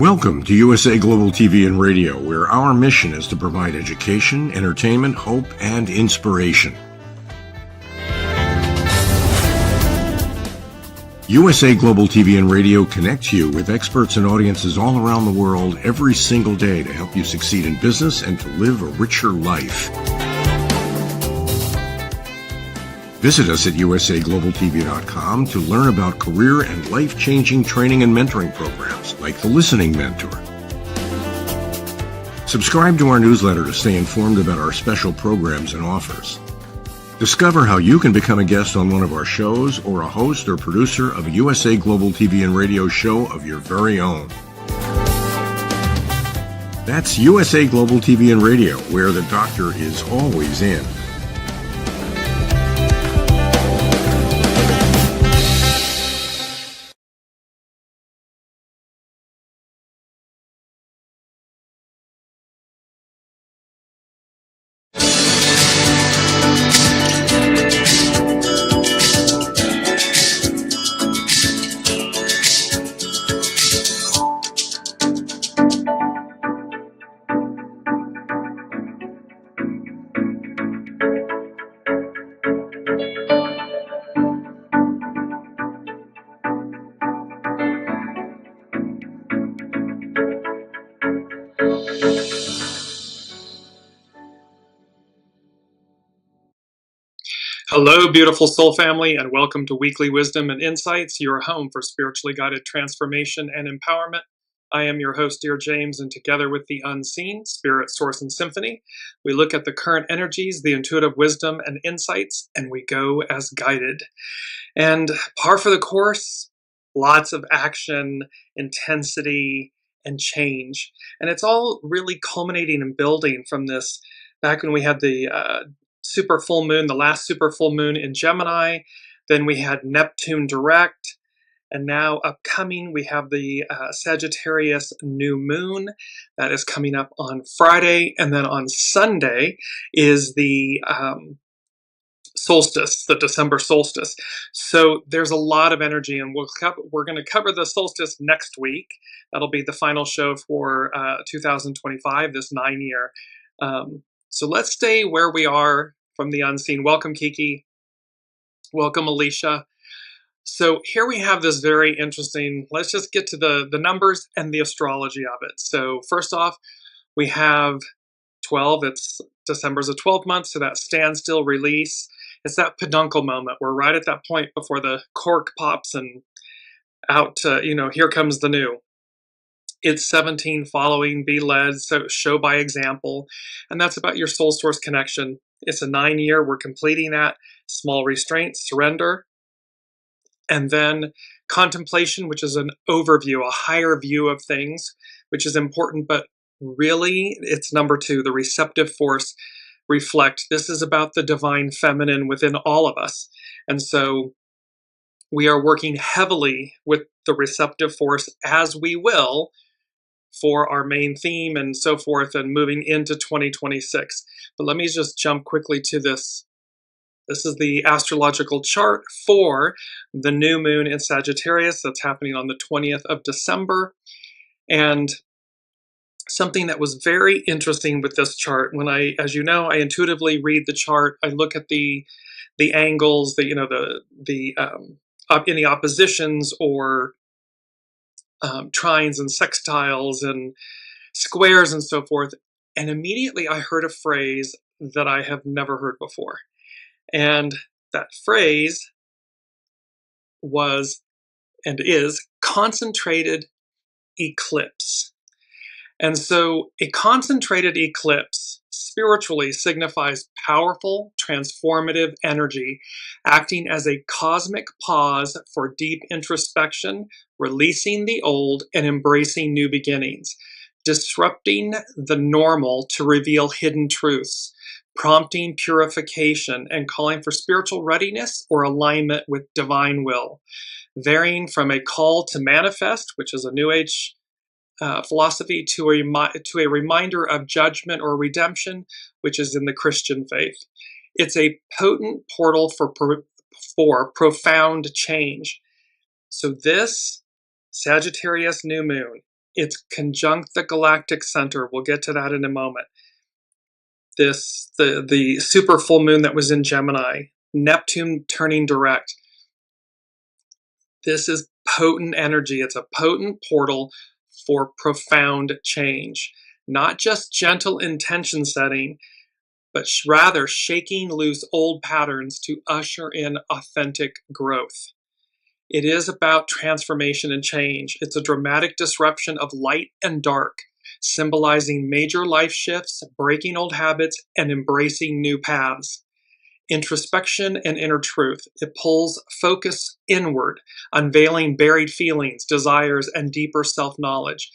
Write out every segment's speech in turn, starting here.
Welcome to USA Global TV and Radio, where our mission is to provide education, entertainment, hope, and inspiration. USA Global TV and Radio connects you with experts and audiences all around the world every single day to help you succeed in business and to live a richer life. Visit us at usaglobaltv.com to learn about career and life-changing training and mentoring programs like the Listening Mentor. Subscribe to our newsletter to stay informed about our special programs and offers. Discover how you can become a guest on one of our shows or a host or producer of a USA Global TV and Radio show of your very own. That's USA Global TV and Radio, where the doctor is always in. Hello, beautiful soul family, and welcome to Weekly Wisdom and Insights, your home for spiritually guided transformation and empowerment. I am your host, DearJames, and together with the unseen, Spirit, Source, and Symphony, we look at the current energies, the intuitive wisdom and insights, and we go as guided. And par for the course, lots of action, intensity, and change. And it's all really culminating and building from this back when we had the super full moon, the last super full moon in Gemini. Then we had Neptune direct, and now upcoming we have the Sagittarius new moon that is coming up on Friday, and then on Sunday is the solstice, the December solstice. So there's a lot of energy, and we're going to cover the solstice next week. That'll be the final show for 2025, this 9-year. So let's stay where we are from the unseen. Welcome, Kiki. Welcome, Alicia. So here we have this very interesting, let's just get to the numbers and the astrology of it. So first off, we have 12. December's a 12th month, so that standstill release. It's that peduncle moment. We're right at that point before the cork pops and out, here comes the new. It's 17, following, be led, so show by example. And that's about your soul source connection. It's a 9-year. We're completing that. Small restraint, surrender. And then contemplation, which is an overview, a higher view of things, which is important. But really, it's number 2, the receptive force, reflect. This is about the divine feminine within all of us. And so we are working heavily with the receptive force, as we will, for our main theme and so forth, and moving into 2026. But let me just jump quickly to this. This is the astrological chart for the new moon in Sagittarius that's happening on the 20th of December. And something that was very interesting with this chart, when as you know, I intuitively read the chart, I look at the angles, any oppositions or trines and sextiles and squares and so forth. And immediately I heard a phrase that I have never heard before. And that phrase was and is concentrated eclipse. And so a concentrated eclipse spiritually signifies powerful, transformative energy, acting as a cosmic pause for deep introspection, releasing the old and embracing new beginnings, disrupting the normal to reveal hidden truths, prompting purification and calling for spiritual readiness or alignment with divine will, varying from a call to manifest, which is a New Age philosophy, to a reminder of judgment or redemption, which is in the Christian faith. It's a potent portal for profound change. So this Sagittarius new moon It's conjunct the galactic center. We'll get to that in a moment. The super full moon that was in Gemini, Neptune turning direct. This is potent energy. It's a potent portal for profound change. Not just gentle intention setting, but rather shaking loose old patterns to usher in authentic growth. It is about transformation and change. It's a dramatic disruption of light and dark, symbolizing major life shifts, breaking old habits, and embracing new paths. Introspection and inner truth. It pulls focus inward, unveiling buried feelings, desires, and deeper self-knowledge,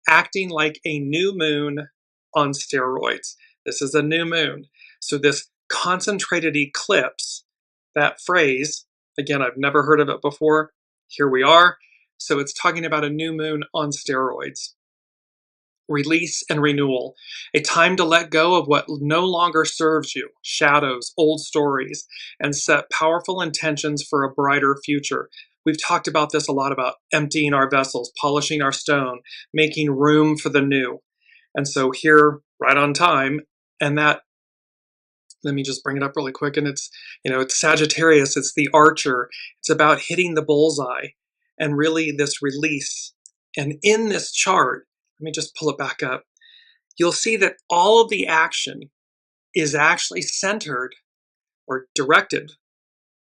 acting like a new moon on steroids. This is a new moon. So this concentrated eclipse, that phrase, again, I've never heard of it before. Here we are. So it's talking about a new moon on steroids. Release and renewal, a time to let go of what no longer serves you, shadows, old stories, and set powerful intentions for a brighter future. We've talked about this a lot, about emptying our vessels, polishing our stone, making room for the new. And so here, right on time, and that, let me just bring it up really quick, and it's Sagittarius, it's the archer. It's about hitting the bullseye and really this release. And in this chart, let me just pull it back up. You'll see that all of the action is actually centered or directed,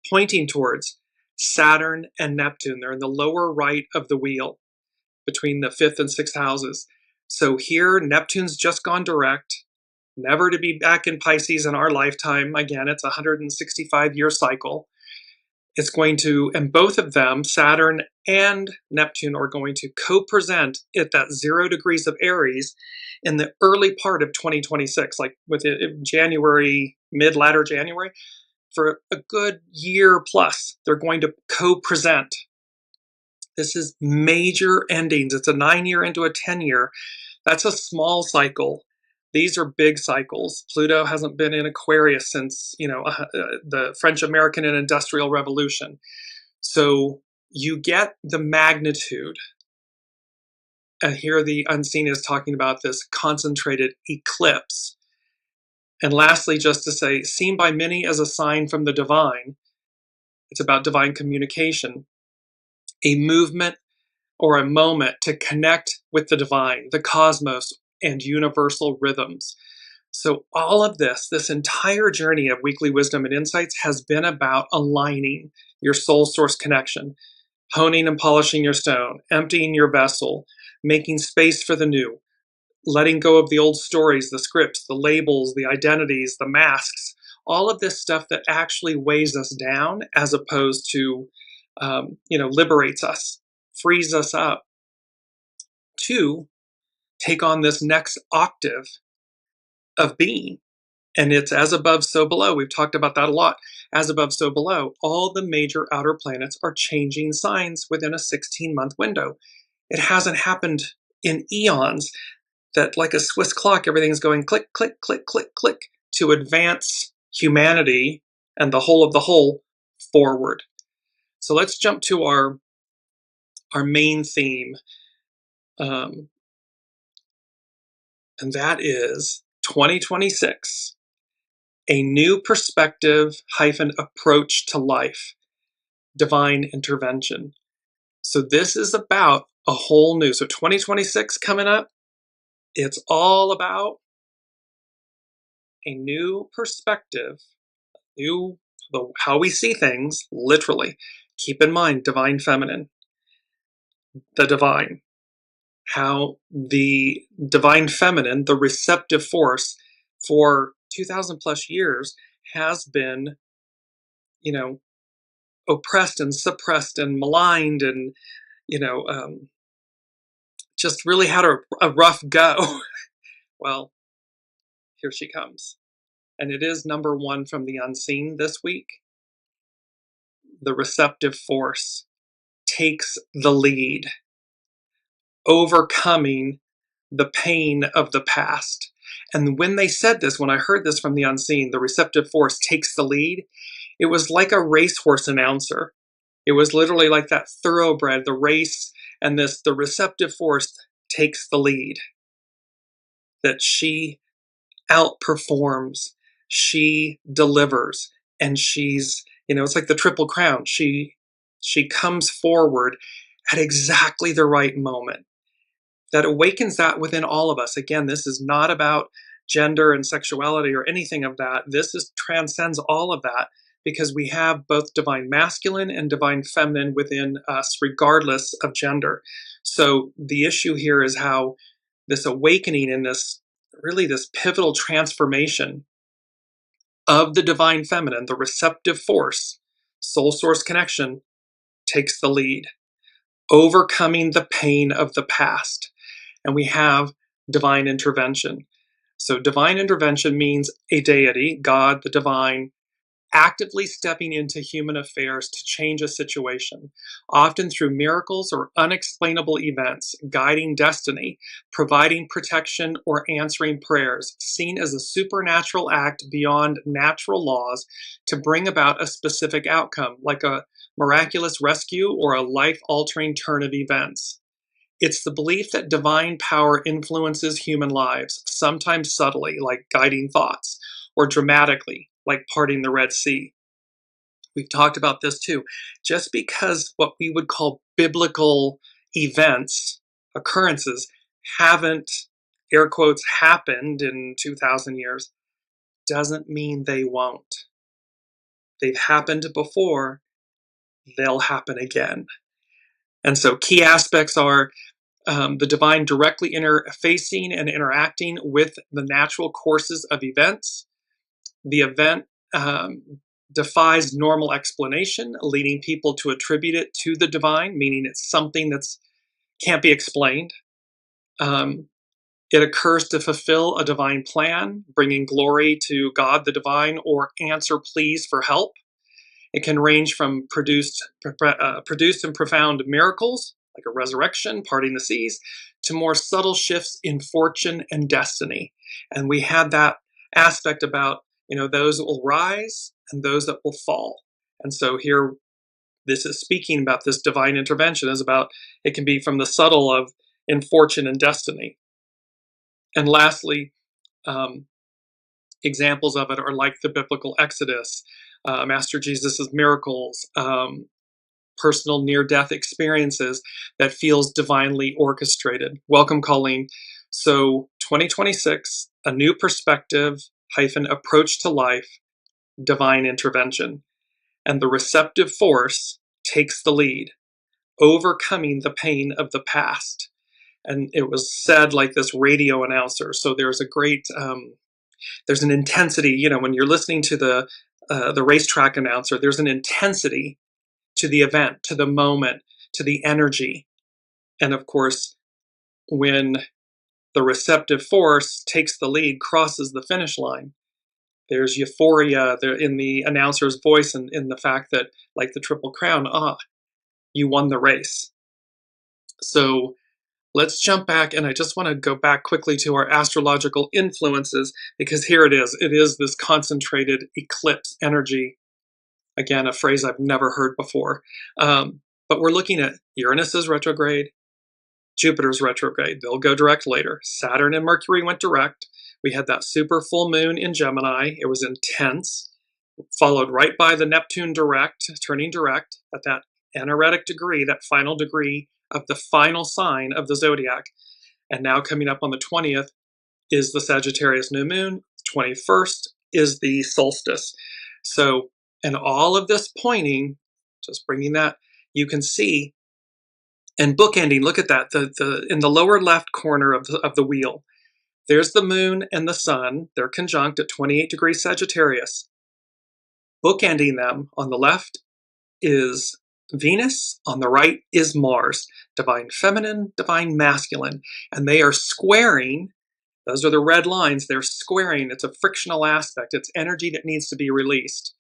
pointing towards Saturn and Neptune. They're in the lower right of the wheel between the 5th and 6th houses. So here, Neptune's just gone direct, never to be back in Pisces in our lifetime. Again, it's a 165-year cycle. It's going to, and both of them, Saturn and Neptune, are going to co-present at that 0 degrees of Aries in the early part of 2026, like with January, latter January, for a good year plus. They're going to co-present. This is major endings. It's a 9-year into a 10-year. That's a small cycle. These are big cycles. Pluto hasn't been in Aquarius since, the French-American and Industrial Revolution. So you get the magnitude. And here the unseen is talking about this concentrated eclipse. And lastly, just to say, seen by many as a sign from the divine, it's about divine communication, a movement or a moment to connect with the divine, the cosmos, and universal rhythms. So all of this entire journey of Weekly Wisdom and Insights has been about aligning your soul source connection, honing and polishing your stone, emptying your vessel, making space for the new, letting go of the old stories, the scripts, the labels, the identities, the masks, all of this stuff that actually weighs us down as opposed to, liberates us, frees us up to take on this next octave of being. And it's as above, so below. We've talked about that a lot. As above, so below. All the major outer planets are changing signs within a 16-month window. It hasn't happened in eons that, like a Swiss clock, everything's going click, click, click, click, click to advance humanity and the whole of the whole forward. So let's jump to our main theme. And that is 2026, a new perspective - approach to life, divine intervention. So this is about a whole new, so 2026 coming up, it's all about a new perspective, how we see things, literally. Keep in mind, divine feminine, the divine. How the divine feminine, the receptive force, for 2,000 plus years has been, oppressed and suppressed and maligned and, just really had a rough go. Well, here she comes. And it is number 1 from the unseen this week. The receptive force takes the lead, overcoming the pain of the past. And when they said this, when I heard this from the unseen, the receptive force takes the lead, it was like a racehorse announcer. It was literally like that thoroughbred, the race, and the receptive force takes the lead, that she outperforms, she delivers, and she's, it's like the Triple Crown. She comes forward at exactly the right moment. That awakens that within all of us. Again, this is not about gender and sexuality or anything of that. This transcends all of that, because we have both divine masculine and divine feminine within us, regardless of gender. So the issue here is how this awakening and this pivotal transformation of the divine feminine, the receptive force, soul source connection, takes the lead, overcoming the pain of the past. And we have divine intervention. So divine intervention means a deity, God, the divine, actively stepping into human affairs to change a situation, often through miracles or unexplainable events, guiding destiny, providing protection, or answering prayers, seen as a supernatural act beyond natural laws to bring about a specific outcome, like a miraculous rescue or a life-altering turn of events. It's the belief that divine power influences human lives, sometimes subtly, like guiding thoughts, or dramatically, like parting the Red Sea. We've talked about this too. Just because what we would call biblical events, occurrences, haven't, air quotes, happened in 2,000 years, doesn't mean they won't. They've happened before, they'll happen again. And so key aspects are the divine directly interfacing and interacting with the natural courses of events. The event defies normal explanation, leading people to attribute it to the divine, meaning it's something that can't be explained. It occurs to fulfill a divine plan, bringing glory to God the divine, or answer pleas for help. It can range from produced and profound miracles, like a resurrection, parting the seas, to more subtle shifts in fortune and destiny. And we had that aspect about, those that will rise and those that will fall. And so here, this is speaking about this divine intervention is about, it can be from the subtle of in fortune and destiny. And lastly, examples of it are like the biblical Exodus, Master Jesus' miracles, personal near-death experiences that feels divinely orchestrated. Welcome, Colleen. So 2026, a new perspective -- approach to life, divine intervention. And the receptive force takes the lead, overcoming the pain of the past. And it was said like this radio announcer. So there's a great, there's an intensity, when you're listening to the racetrack announcer, there's an intensity to the event, to the moment, to the energy. And of course, when the receptive force takes the lead, crosses the finish line, there's euphoria there in the announcer's voice, and in the fact that, like the Triple Crown, you won the race. So let's jump back, and I just want to go back quickly to our astrological influences, because here it is. It is this concentrated eclipse energy. Again, a phrase I've never heard before. But we're looking at Uranus is retrograde, Jupiter's retrograde. They'll go direct later. Saturn and Mercury went direct. We had that super full moon in Gemini. It was intense, followed right by the Neptune direct, turning direct at that anaretic degree, that final degree of the final sign of the zodiac. And now coming up on the 20th is the Sagittarius new moon. 21st is the solstice. So, and all of this pointing, just bringing that, you can see, and bookending, look at that, the in the lower left corner of the wheel, there's the moon and the sun. They're conjunct at 28 degrees Sagittarius. Bookending them on the left is Venus, on the right is Mars, divine feminine, divine masculine, and they are squaring. Those are the red lines. They're squaring. It's a frictional aspect. It's energy that needs to be released.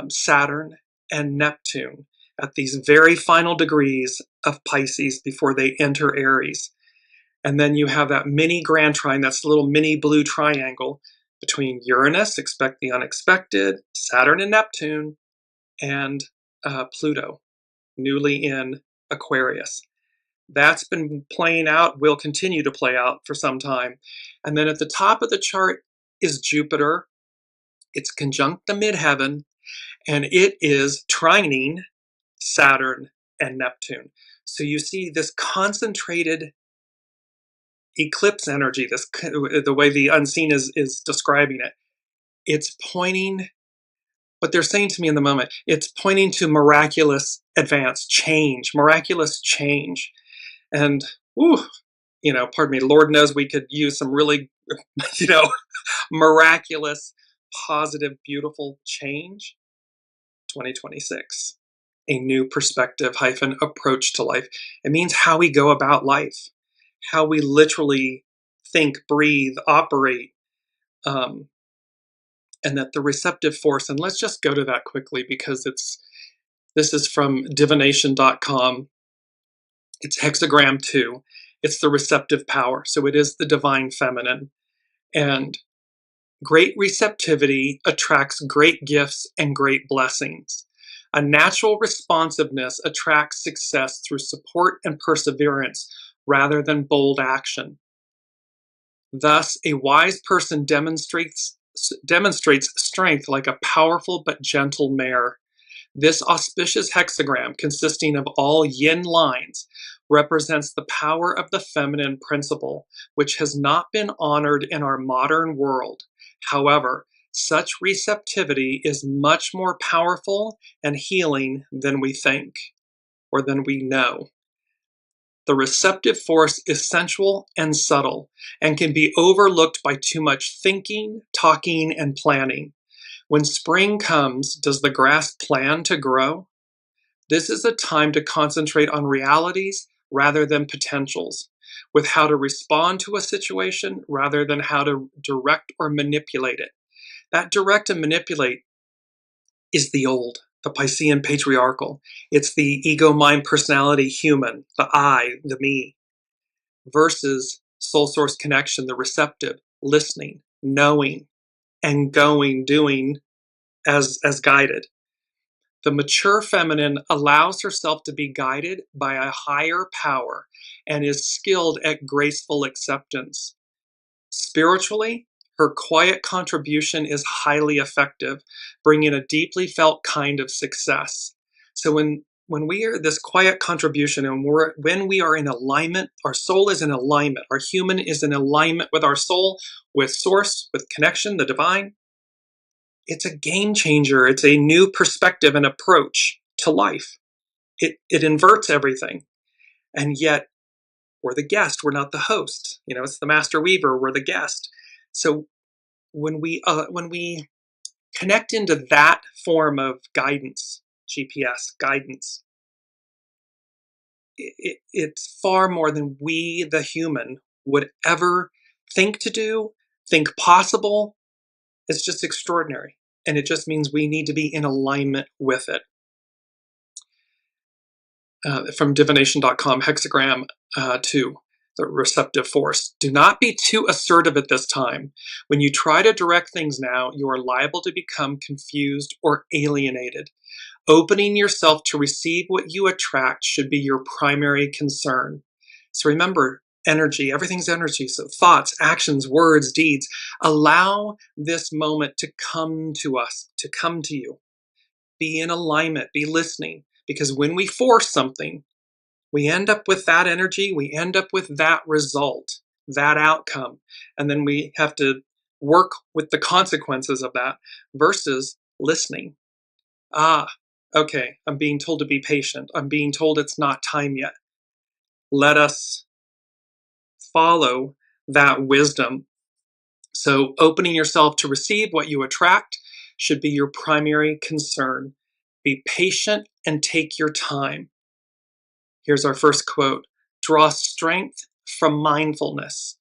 Saturn and Neptune at these very final degrees of Pisces before they enter Aries. And then you have that mini grand trine, that's a little mini blue triangle between Uranus, expect the unexpected, Saturn and Neptune, and Pluto, newly in Aquarius. That's been playing out, will continue to play out for some time. And then at the top of the chart is Jupiter. It's conjunct the midheaven, and it is trining Saturn and Neptune. So you see this concentrated eclipse energy, this the way the unseen is describing it. It's pointing, what they're saying to me in the moment, it's pointing to miraculous advance, change, miraculous change. And, whew, pardon me, Lord knows we could use some really, miraculous, positive, beautiful change. 2026, a new perspective hyphen approach to life. It means how we go about life, how we literally think, breathe, operate, and that the receptive force, and let's just go to that quickly because this is from divination.com. It's hexagram 2. It's the receptive power. So it is the divine feminine. And great receptivity attracts great gifts and great blessings. A natural responsiveness attracts success through support and perseverance rather than bold action. Thus, a wise person demonstrates strength like a powerful but gentle mare. This auspicious hexagram, consisting of all yin lines, represents the power of the feminine principle, which has not been honored in our modern world. However, such receptivity is much more powerful and healing than we think or than we know. The receptive force is sensual and subtle and can be overlooked by too much thinking, talking, and planning. When spring comes, does the grass plan to grow? This is a time to concentrate on realities rather than potentials, with how to respond to a situation rather than how to direct or manipulate it. That direct and manipulate is the old, the Piscean patriarchal. It's the ego, mind, personality, human, the I, the me, versus soul source connection, the receptive, listening, knowing, and going, doing as guided. The mature feminine allows herself to be guided by a higher power and is skilled at graceful acceptance. Spiritually, her quiet contribution is highly effective, bringing a deeply felt kind of success. So when we are this quiet contribution and when we are in alignment, our soul is in alignment, our human is in alignment with our soul, with source, with connection, the divine, it's a game changer. It's a new perspective and approach to life. It inverts everything. And yet, we're the guest. We're not the host. It's the master weaver. We're the guest. So when we connect into that form of guidance, GPS guidance, it's far more than we, the human, would ever think to do, think possible. It's just extraordinary. And it just means we need to be in alignment with it. From divination.com, hexagram 2, the receptive force. Do not be too assertive at this time. When you try to direct things now, you are liable to become confused or alienated. Opening yourself to receive what you attract should be your primary concern. So remember, energy, everything's energy. So thoughts, actions, words, deeds. Allow this moment to come to us, to come to you. Be in alignment, be listening. Because when we force something, we end up with that energy, we end up with that result, that outcome. And then we have to work with the consequences of that versus listening. Okay, I'm being told to be patient. I'm being told it's not time yet. Let us follow that wisdom. So opening yourself to receive what you attract should be your primary concern. Be patient and take your time. Here's our first quote. Draw strength from mindfulness,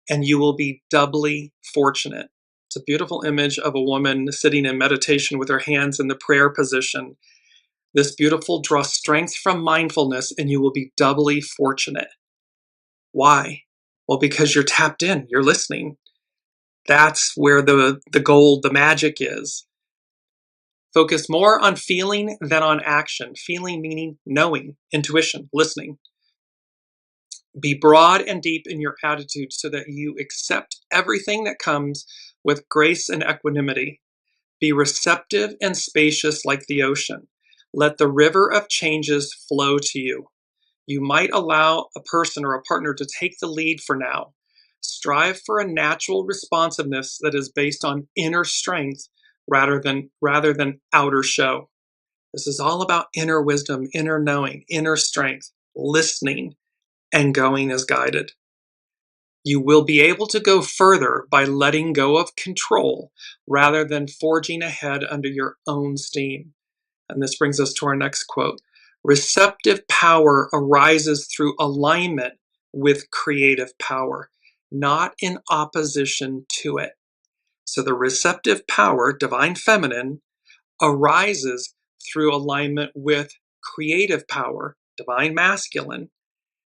and you will be doubly fortunate. It's a beautiful image of a woman sitting in meditation with her hands in the prayer position. This beautiful, draw strength from mindfulness, and you will be doubly fortunate. Why? Well, because you're tapped in, you're listening. That's where the gold, the magic is. Focus more on feeling than on action. Feeling meaning knowing, intuition, listening. Be broad and deep in your attitude so that you accept everything that comes with grace and equanimity. Be receptive and spacious like the ocean. Let the river of changes flow to you. You might allow a person or a partner to take the lead for now. Strive for a natural responsiveness that is based on inner strength rather than outer show. This is all about inner wisdom, inner knowing, inner strength, listening, and going as guided. You will be able to go further by letting go of control rather than forging ahead under your own steam. And this brings us to our next quote. Receptive power arises through alignment with creative power, not in opposition to it. So the receptive power, divine feminine, arises through alignment with creative power, divine masculine,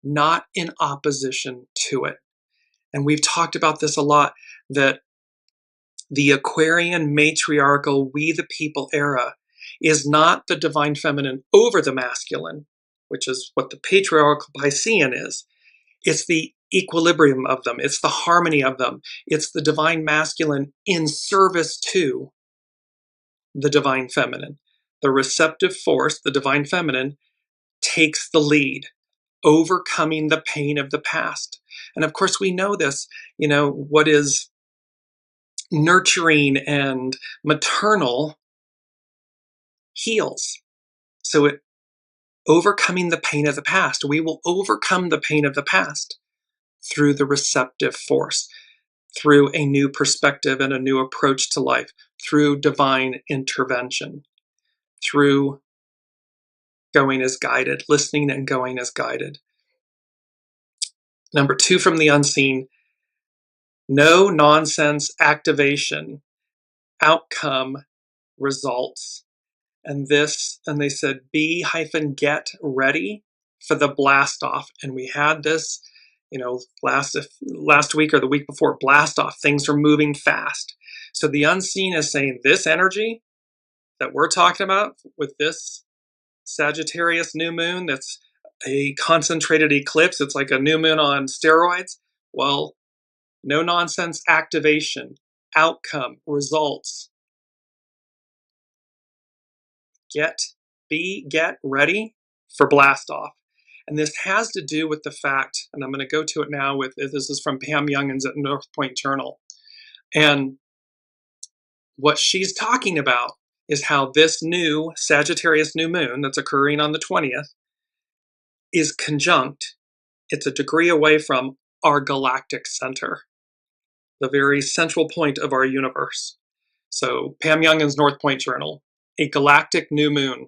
not in opposition to it. And we've talked about this a lot, that the Aquarian matriarchal we the people era is not the divine feminine over the masculine, which is what the patriarchal Piscean is. It's the equilibrium of them. It's the harmony of them. It's the divine masculine in service to the divine feminine. The receptive force, the divine feminine, takes the lead, overcoming the pain of the past. And of course, we know this, what is nurturing and maternal heals. So it overcoming the pain of the past. We will overcome the pain of the past through the receptive force, through a new perspective and a new approach to life, through divine intervention, through going as guided, listening and going as guided. Number 2 from the unseen, no nonsense activation, outcome, results. And they said, be-get ready for the blast off. And we had this, last week or the week before, blast off. Things are moving fast. So the unseen is saying this energy that we're talking about with this Sagittarius new moon, that's a concentrated eclipse. It's like a new moon on steroids. Well, no nonsense activation, outcome, results. Get ready for blast off. And this has to do with the fact, and I'm going to go to it now this is from Pam Youngins at North Point Journal. And what she's talking about is how this new Sagittarius new moon that's occurring on the 20th is conjunct. It's a degree away from our galactic center, the very central point of our universe. So Pam Youngins, North Point Journal, a galactic new moon.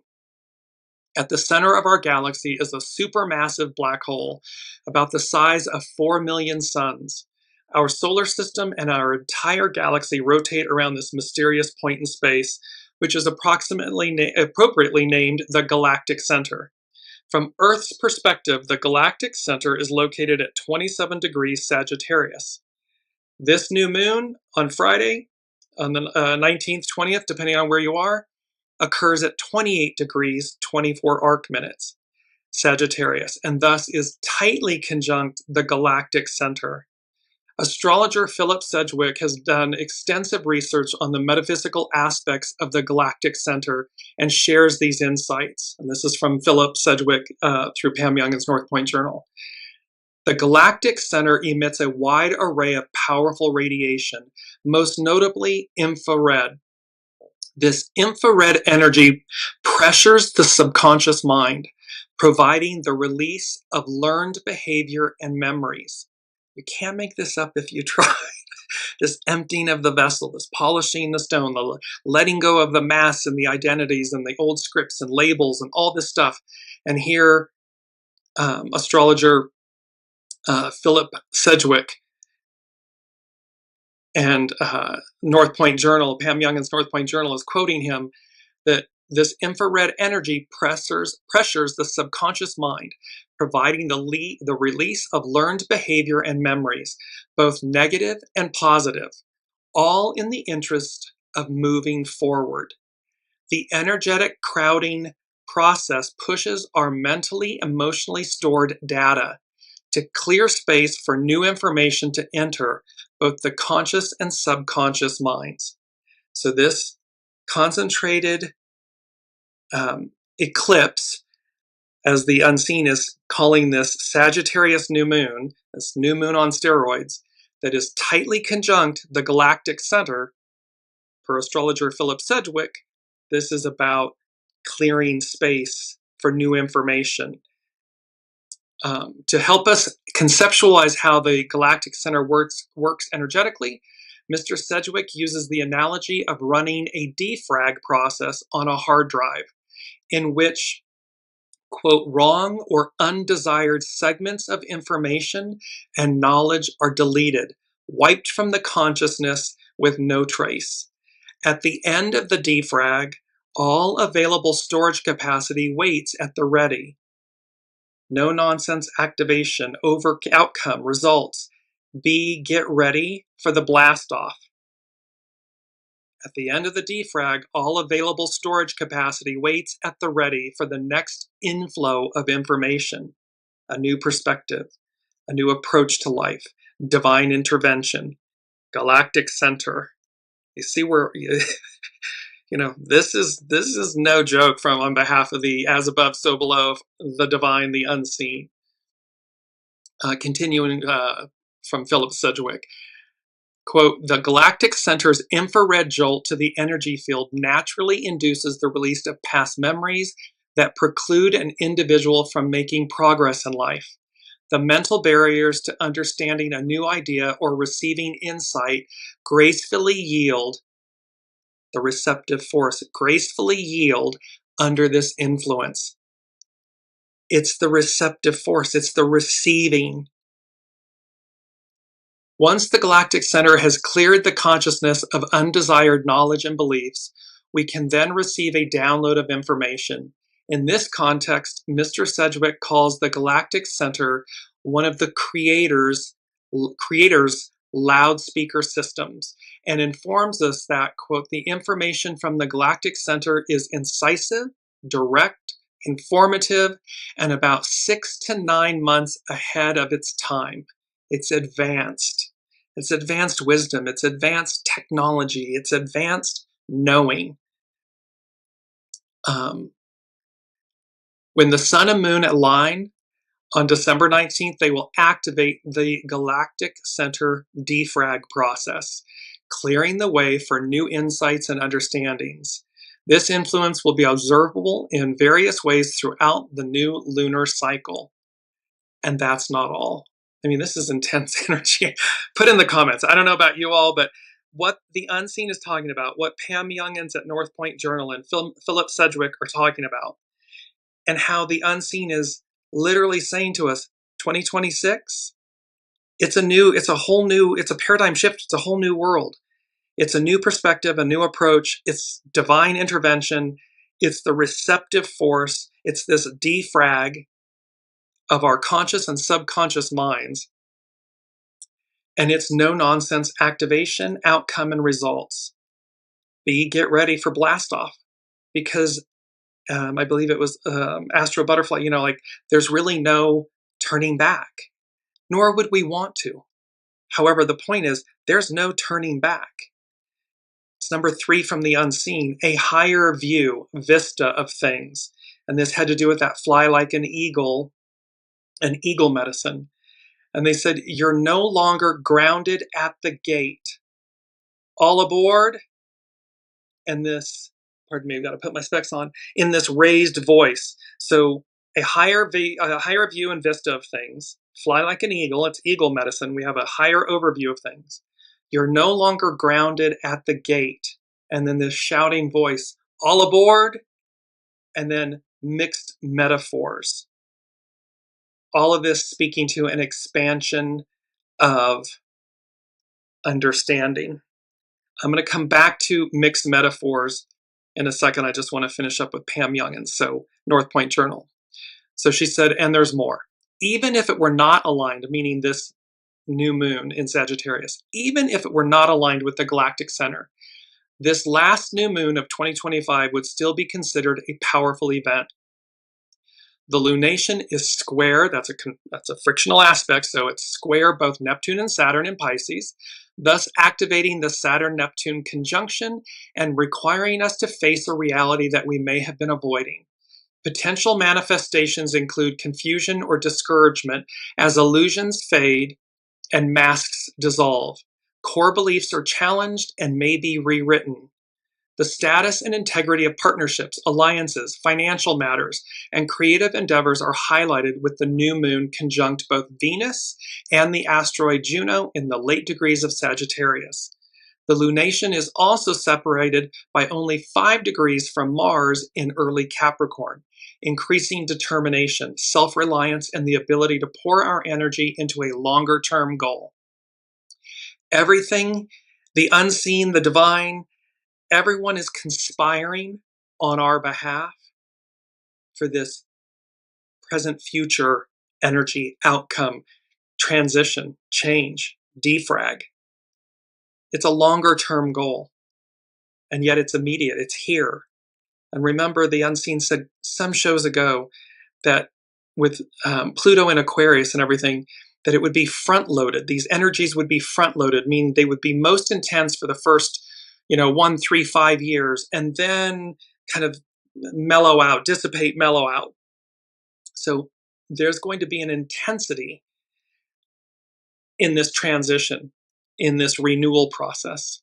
At the center of our galaxy is a supermassive black hole about the size of 4 million suns. Our solar system and our entire galaxy rotate around this mysterious point in space, which is appropriately named the galactic center. From Earth's perspective, the galactic center is located at 27 degrees Sagittarius. This new moon on Friday, on the 19th, 20th, depending on where you are, occurs at 28 degrees, 24 arc minutes Sagittarius, and thus is tightly conjunct the galactic center. Astrologer Philip Sedgwick has done extensive research on the metaphysical aspects of the galactic center and shares these insights. And this is from Philip Sedgwick through Pam Youngins North Point Journal. The galactic center emits a wide array of powerful radiation, most notably infrared. This infrared energy pressures the subconscious mind, providing the release of learned behavior and memories. You can't make this up if you try. This emptying of the vessel, this polishing the stone, the letting go of the masks and the identities and the old scripts and labels and all this stuff. And here, astrologer Philip Sedgwick and North Point Journal, Pam Youngins North Point Journal is quoting him that this infrared energy pressures the subconscious mind, providing the release of learned behavior and memories, both negative and positive, all in the interest of moving forward. The energetic crowding process pushes our mentally, emotionally stored data, to clear space for new information to enter both the conscious and subconscious minds. So this concentrated eclipse, as the unseen is calling this Sagittarius new moon, this new moon on steroids, that is tightly conjunct the galactic center, per astrologer Philip Sedgwick, this is about clearing space for new information. To help us conceptualize how the galactic center works energetically, Mr. Sedgwick uses the analogy of running a defrag process on a hard drive, in which, quote, wrong or undesired segments of information and knowledge are deleted, wiped from the consciousness with no trace. At the end of the defrag, all available storage capacity waits at the ready. No nonsense activation, outcome, results. B, get ready for the blast off. At the end of the defrag, all available storage capacity waits at the ready for the next inflow of information, a new perspective, a new approach to life, divine intervention, galactic center. You see where, this is no joke from on behalf of the as above, so below, the divine, the unseen. Continuing from Philip Sedgwick. Quote, the galactic center's infrared jolt to the energy field naturally induces the release of past memories that preclude an individual from making progress in life. The mental barriers to understanding a new idea or receiving insight gracefully yield, the receptive force gracefully yield under this influence. It's the receptive force, it's the receiving. Once the galactic center has cleared the consciousness of undesired knowledge and beliefs, we can then receive a download of information. In this context, Mr. Sedgwick calls the galactic center one of the creator's loudspeaker systems, and informs us that, quote, the information from the galactic center is incisive, direct, informative, and about 6 to 9 months ahead of its time. It's advanced. It's advanced wisdom. It's advanced technology. It's advanced knowing. When the sun and moon align on December 19th, they will activate the galactic center defrag process, clearing the way for new insights and understandings. This influence will be observable in various ways throughout the new lunar cycle. And that's not all. I mean, this is intense energy. Put in the comments. I don't know about you all, but what the unseen is talking about, what Pam Youngins at North Point Journal and Philip Sedgwick are talking about, and how the unseen is literally saying to us, 2026, it's a paradigm shift. It's a whole new world. It's a new perspective, a new approach. It's divine intervention. It's the receptive force. It's this defrag of our conscious and subconscious minds. And it's no nonsense activation, outcome, and results. B, get ready for blast off, because I believe it was Astro Butterfly, there's really no turning back, nor would we want to. However, the point is, there's no turning back. It's number 3 from the unseen, a higher view, vista of things. And this had to do with that fly like an eagle medicine. And they said, you're no longer grounded at the gate. All aboard. And this, pardon me, I've got to put my specs on, in this raised voice. So a higher view and vista of things. Fly like an eagle, it's eagle medicine. We have a higher overview of things. You're no longer grounded at the gate. And then this shouting voice, all aboard. And then mixed metaphors. All of this speaking to an expansion of understanding. I'm going to come back to mixed metaphors in a second. I just want to finish up with Pam Youngins, so North Point Journal. So she said, and there's more. Even if it were not aligned, meaning this new moon in Sagittarius, even if it were not aligned with the galactic center, this last new moon of 2025 would still be considered a powerful event. The lunation is square, that's a frictional aspect, so it's square both Neptune and Saturn in Pisces, thus activating the Saturn-Neptune conjunction and requiring us to face a reality that we may have been avoiding. Potential manifestations include confusion or discouragement as illusions fade and masks dissolve. Core beliefs are challenged and may be rewritten. The status and integrity of partnerships, alliances, financial matters, and creative endeavors are highlighted with the new moon conjunct both Venus and the asteroid Juno in the late degrees of Sagittarius. The lunation is also separated by only 5 degrees from Mars in early Capricorn, increasing determination, self-reliance, and the ability to pour our energy into a longer-term goal. Everything, the unseen, the divine, everyone is conspiring on our behalf for this present-future energy outcome, transition, change, defrag. It's a longer-term goal, and yet it's immediate. It's here. And remember, the unseen said some shows ago that with Pluto in Aquarius and everything, that it would be front-loaded. These energies would be front-loaded, meaning they would be most intense for the first 1, 3, 5 years, and then kind of mellow out, dissipate, mellow out. So there's going to be an intensity in this transition, in this renewal process.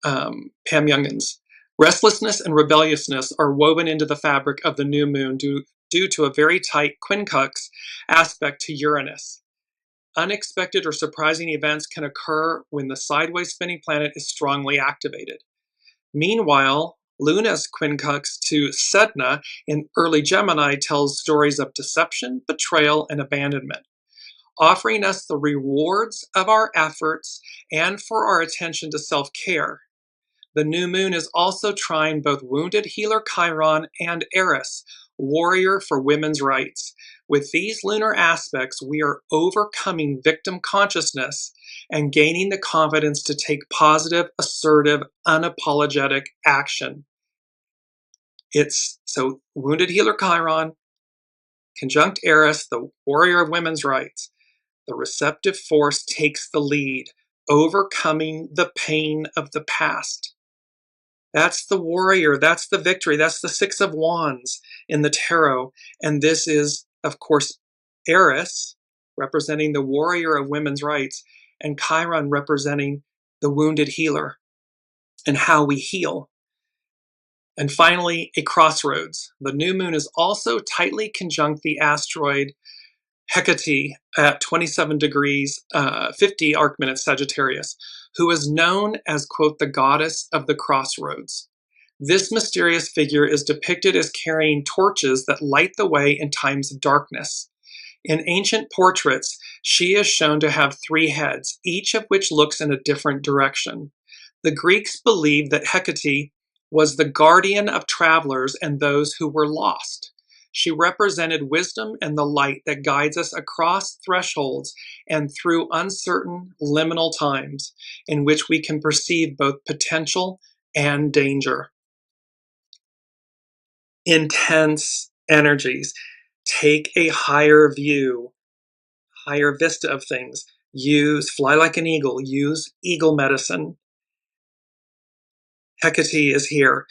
Pam Youngins. Restlessness and rebelliousness are woven into the fabric of the new moon due to a very tight quincunx aspect to Uranus. Unexpected or surprising events can occur when the sideways spinning planet is strongly activated. Meanwhile, Luna's quincunx to Sedna in early Gemini tells stories of deception, betrayal, and abandonment, offering us the rewards of our efforts and for our attention to self-care. The new moon is also trine both wounded healer Chiron and Eris, warrior for women's rights. With these lunar aspects, we are overcoming victim consciousness and gaining the confidence to take positive, assertive, unapologetic action. So wounded healer Chiron, conjunct Eris, the warrior of women's rights. The receptive force takes the lead, overcoming the pain of the past. That's the warrior, that's the victory, that's the 6 of Wands in the tarot. And this is, of course, Eris, representing the warrior of women's rights, and Chiron representing the wounded healer and how we heal. And finally, a crossroads. The new moon is also tightly conjunct the asteroid Hecate at 27 degrees, 50 arc minutes Sagittarius, who is known as, quote, the goddess of the crossroads. This mysterious figure is depicted as carrying torches that light the way in times of darkness. In ancient portraits, she is shown to have 3 heads, each of which looks in a different direction. The Greeks believed that Hecate was the guardian of travelers and those who were lost. She represented wisdom and the light that guides us across thresholds and through uncertain liminal times in which we can perceive both potential and danger. Intense energies. Take a higher view, higher vista of things. Fly like an eagle. Use eagle medicine. Hecate is here.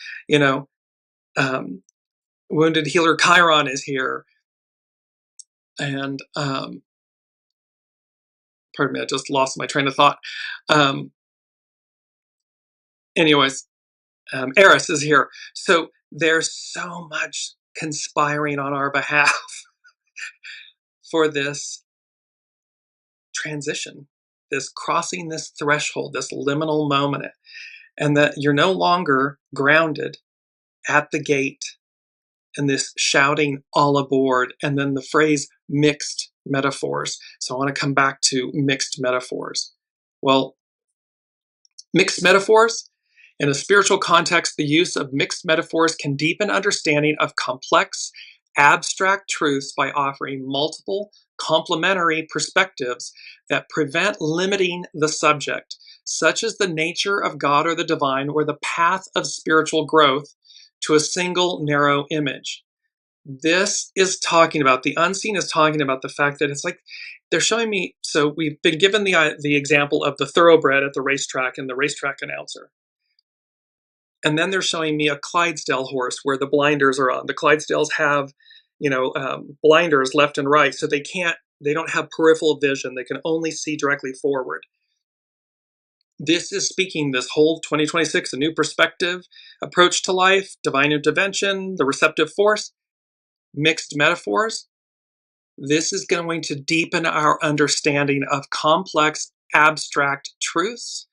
Wounded healer Chiron is here. And, pardon me, I just lost my train of thought. Eris is here. So there's so much conspiring on our behalf for this transition, this crossing this threshold, this liminal moment, and that you're no longer grounded at the gate and this shouting all aboard, and then the phrase mixed metaphors. So I want to come back to mixed metaphors. Well, mixed metaphors, in a spiritual context, the use of mixed metaphors can deepen understanding of complex, abstract truths by offering multiple, complementary perspectives that prevent limiting the subject, such as the nature of God or the divine or the path of spiritual growth, to a single narrow image. This is talking about, the unseen is talking about the fact that it's like they're showing me, so we've been given the example of the thoroughbred at the racetrack and the racetrack announcer. And then they're showing me a Clydesdale horse where the blinders are on. The Clydesdales have, blinders left and right, so they don't have peripheral vision. They can only see directly forward. This is speaking this whole 2026, a new perspective, approach to life, divine intervention, the receptive force, mixed metaphors. This is going to deepen our understanding of complex, abstract truths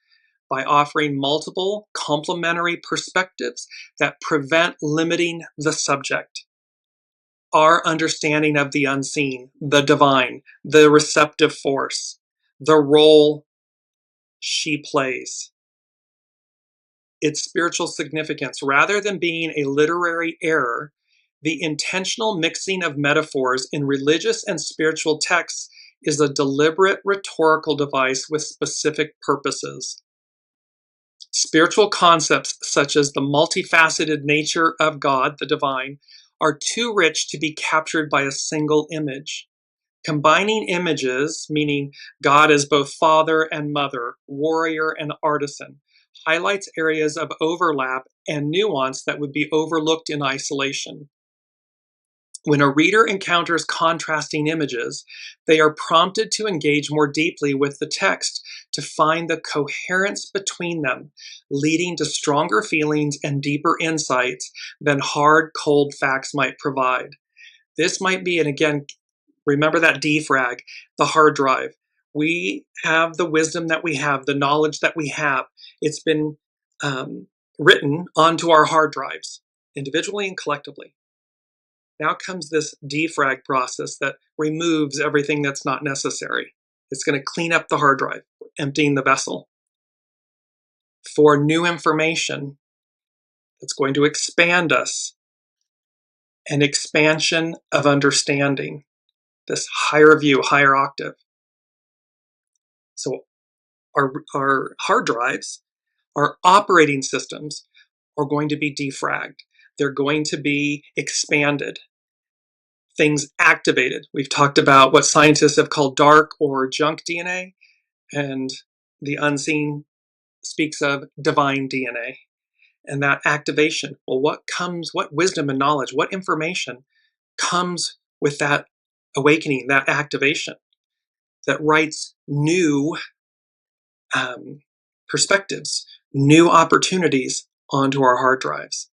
by offering multiple complementary perspectives that prevent limiting the subject. Our understanding of the unseen, the divine, the receptive force, the role she plays, its spiritual significance, rather than being a literary error, the intentional mixing of metaphors in religious and spiritual texts is a deliberate rhetorical device with specific purposes. Spiritual concepts such as the multifaceted nature of God, the divine, are too rich to be captured by a single image. Combining images, meaning God as both father and mother, warrior and artisan, highlights areas of overlap and nuance that would be overlooked in isolation. When a reader encounters contrasting images, they are prompted to engage more deeply with the text to find the coherence between them, leading to stronger feelings and deeper insights than hard, cold facts might provide. This might be, and again, remember that defrag, the hard drive. We have the wisdom that we have, the knowledge that we have. It's been written onto our hard drives, individually and collectively. Now comes this defrag process that removes everything that's not necessary. It's going to clean up the hard drive, emptying the vessel for new information that's going to expand us, an expansion of understanding, this higher view, higher octave. So our hard drives, our operating systems are going to be defragged. They're going to be expanded, things activated. We've talked about what scientists have called dark or junk DNA, and the unseen speaks of divine DNA. And that activation, well, what wisdom and knowledge, what information comes with that awakening, that activation that writes new perspectives, new opportunities onto our hard drives.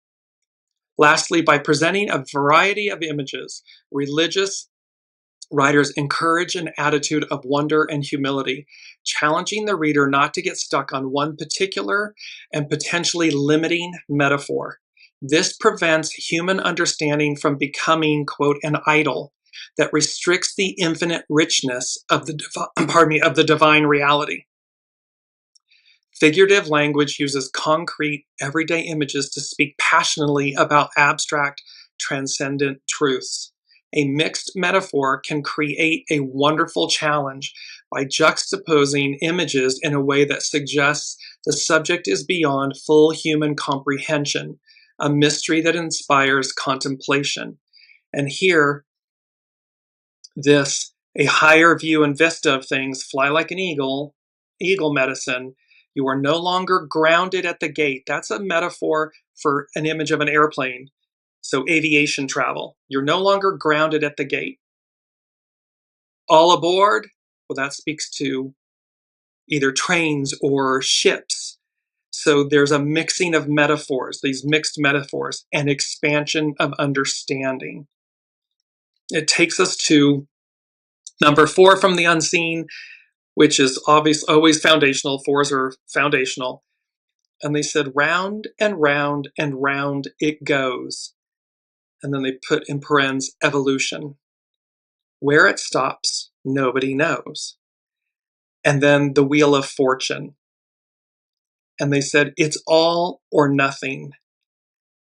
Lastly, by presenting a variety of images, religious writers encourage an attitude of wonder and humility, challenging the reader not to get stuck on one particular and potentially limiting metaphor. This prevents human understanding from becoming, quote, an idol that restricts the infinite richness of the divine reality. Figurative language uses concrete, everyday images to speak passionately about abstract, transcendent truths. A mixed metaphor can create a wonderful challenge by juxtaposing images in a way that suggests the subject is beyond full human comprehension, a mystery that inspires contemplation. And here, a higher view and vista of things, fly like an eagle medicine. You are no longer grounded at the gate. That's a metaphor for an image of an airplane. So aviation travel. You're no longer grounded at the gate. All aboard, well, that speaks to either trains or ships. So there's a mixing of metaphors, these mixed metaphors, and expansion of understanding. It takes us to number 4 from the unseen, which is always foundational. 4s are foundational. And they said, round and round and round it goes. And then they put in parens, evolution. Where it stops, nobody knows. And then the wheel of fortune. And they said, it's all or nothing.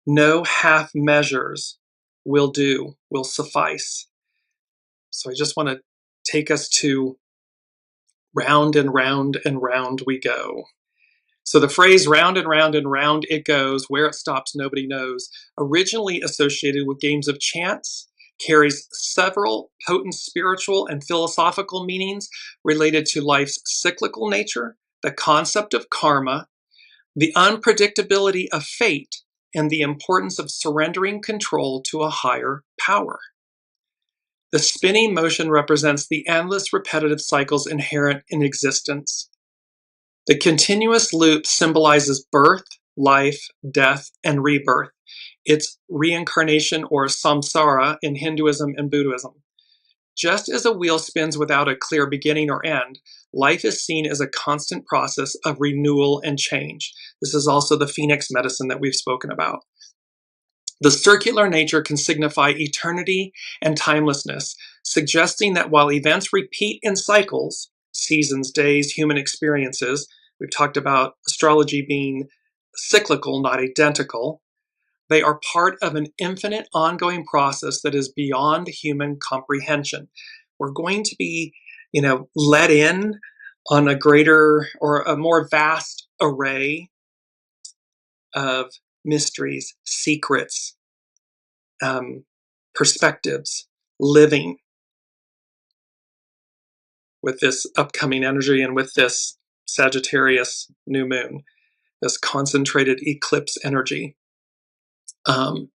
No half measures will do, will suffice. So I just want to take us to round and round and round we go. So the phrase round and round and round it goes, where it stops nobody knows, originally associated with games of chance, carries several potent spiritual and philosophical meanings related to life's cyclical nature, the concept of karma, the unpredictability of fate, and the importance of surrendering control to a higher power. The spinning motion represents the endless repetitive cycles inherent in existence. The continuous loop symbolizes birth, life, death, and rebirth. It's reincarnation, or samsara, in Hinduism and Buddhism. Just as a wheel spins without a clear beginning or end, life is seen as a constant process of renewal and change. This is also the phoenix medicine that we've spoken about. The circular nature can signify eternity and timelessness, suggesting that while events repeat in cycles, seasons, days, human experiences, we've talked about astrology being cyclical, not identical, they are part of an infinite ongoing process that is beyond human comprehension. We're going to be, let in on a greater or a more vast array of mysteries, secrets, perspectives, living with this upcoming energy and with this Sagittarius new moon, this concentrated eclipse energy. On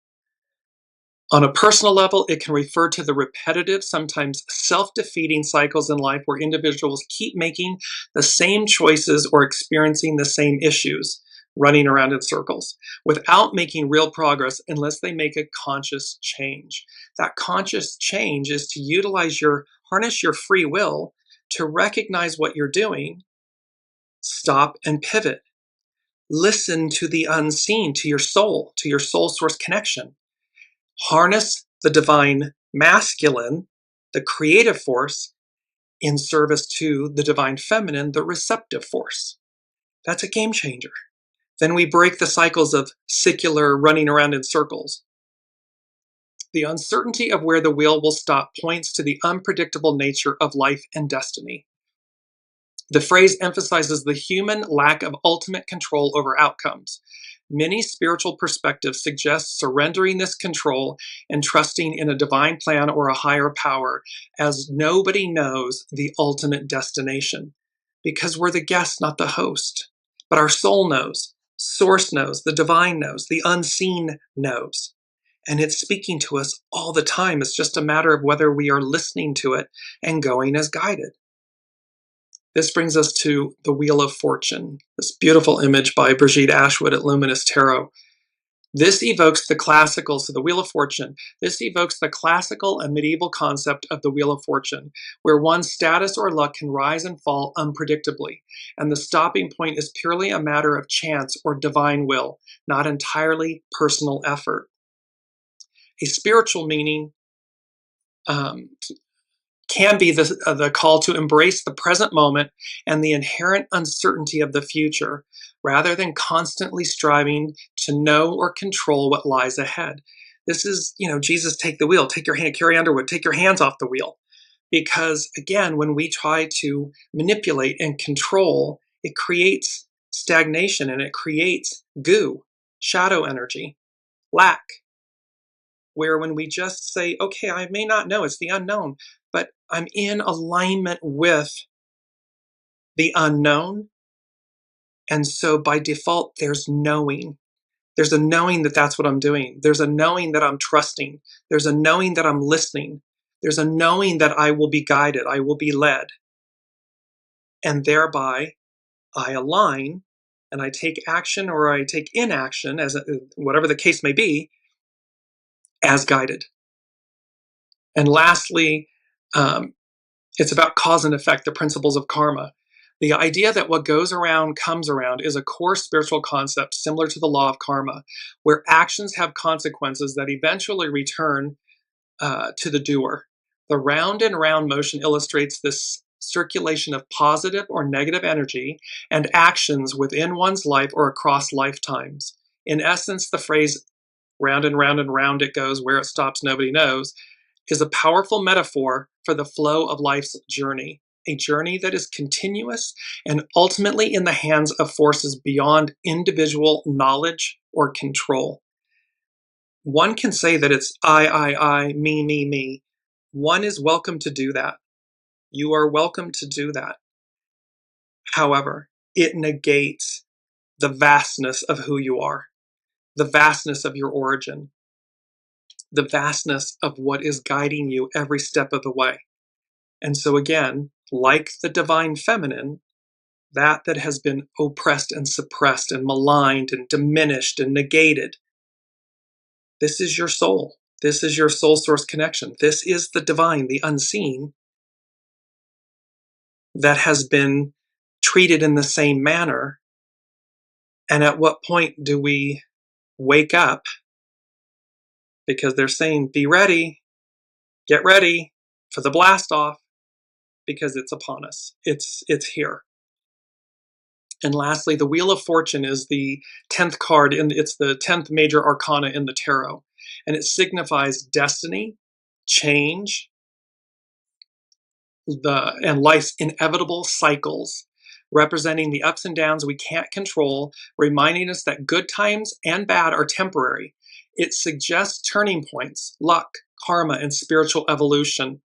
a personal level, it can refer to the repetitive, sometimes self-defeating cycles in life where individuals keep making the same choices or experiencing the same issues, running around in circles, without making real progress unless they make a conscious change. That conscious change is to harness your free will to recognize what you're doing, stop and pivot. Listen to the unseen, to your soul source connection. Harness the divine masculine, the creative force, in service to the divine feminine, the receptive force. That's a game changer. Then we break the cycles of secular running around in circles. The uncertainty of where the wheel will stop points to the unpredictable nature of life and destiny. The phrase emphasizes the human lack of ultimate control over outcomes. Many spiritual perspectives suggest surrendering this control and trusting in a divine plan or a higher power, as nobody knows the ultimate destination, because we're the guest, not the host. But our soul knows, source knows, the divine knows, the unseen knows. And it's speaking to us all the time. It's just a matter of whether we are listening to it and going as guided. This brings us to the Wheel of Fortune, this beautiful image by Brigitte Ashwood at Luminous Tarot. This evokes the classical, so the Wheel of Fortune, this evokes the classical and medieval concept of the Wheel of Fortune, where one's status or luck can rise and fall unpredictably, and the stopping point is purely a matter of chance or divine will, not entirely personal effort. A spiritual meaning can be the call to embrace the present moment and the inherent uncertainty of the future, rather than constantly striving to know or control what lies ahead. This is, Jesus, take the wheel, take your hand, Carrie Underwood, take your hands off the wheel. Because again, when we try to manipulate and control, it creates stagnation and it creates goo, shadow energy, lack. Where when we just say, okay, I may not know, it's the unknown, but I'm in alignment with the unknown. And so by default, there's knowing. There's a knowing that that's what I'm doing. There's a knowing that I'm trusting. There's a knowing that I'm listening. There's a knowing that I will be guided. I will be led. And thereby, I align and I take action or I take inaction, whatever the case may be, as guided. And lastly, it's about cause and effect, the principles of karma. The idea that what goes around comes around is a core spiritual concept similar to the law of karma, where actions have consequences that eventually return to the doer. The round and round motion illustrates this circulation of positive or negative energy and actions within one's life or across lifetimes. In essence, the phrase round and round and round it goes, where it stops nobody knows, is a powerful metaphor for the flow of life's journey. a journey that is continuous and ultimately in the hands of forces beyond individual knowledge or control. One can say that it's I, me. One is welcome to do that. You are welcome to do that. However, it negates the vastness of who you are, the vastness of your origin, the vastness of what is guiding you every step of the way. And so again, like the divine feminine, that has been oppressed and suppressed and maligned and diminished and negated, this is your soul. This is your soul source connection. This is the divine, the unseen, that has been treated in the same manner. And at what point do we wake up? Because they're saying, be ready, get ready for the blast off, because it's upon us. It's here. And lastly, the Wheel of Fortune is the 10th card, and it's the 10th major arcana in the tarot. And it signifies destiny, change, and life's inevitable cycles, representing the ups and downs we can't control, reminding us that good times and bad are temporary. It suggests turning points, luck, karma, and spiritual evolution,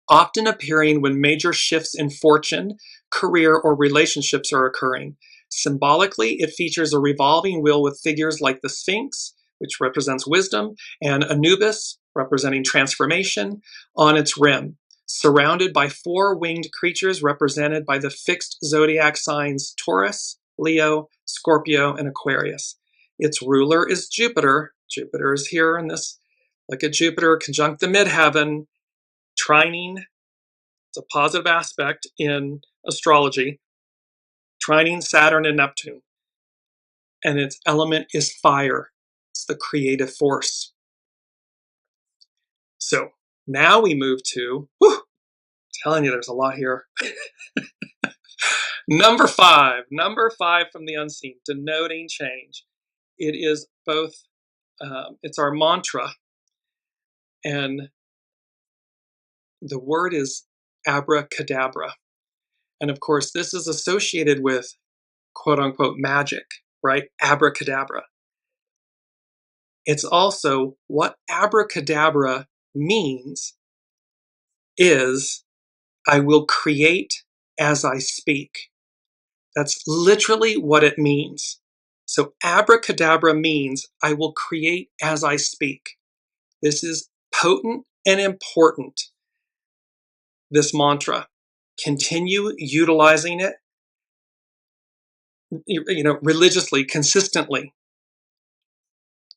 often appearing when major shifts in fortune, career, or relationships are occurring. Symbolically, it features a revolving wheel with figures like the Sphinx, which represents wisdom, and Anubis, representing transformation, on its rim, surrounded by four winged creatures represented by the fixed zodiac signs Taurus, Leo, Scorpio, and Aquarius. Its ruler is Jupiter. Jupiter is here in this, look at Jupiter conjunct the midheaven, trining. It's a positive aspect in astrology, trining Saturn and Neptune. And its element is fire. It's the creative force. So now we move to, telling you there's a lot here. Number five from the unseen, denoting change. It is both, it's our mantra, and the word is abracadabra. And of course, this is associated with quote unquote magic, right? Abracadabra. It's also what abracadabra means is I will create as I speak. That's literally what it means. So abracadabra means I will create as I speak. This is potent and important, this mantra. Continue utilizing it, religiously, consistently.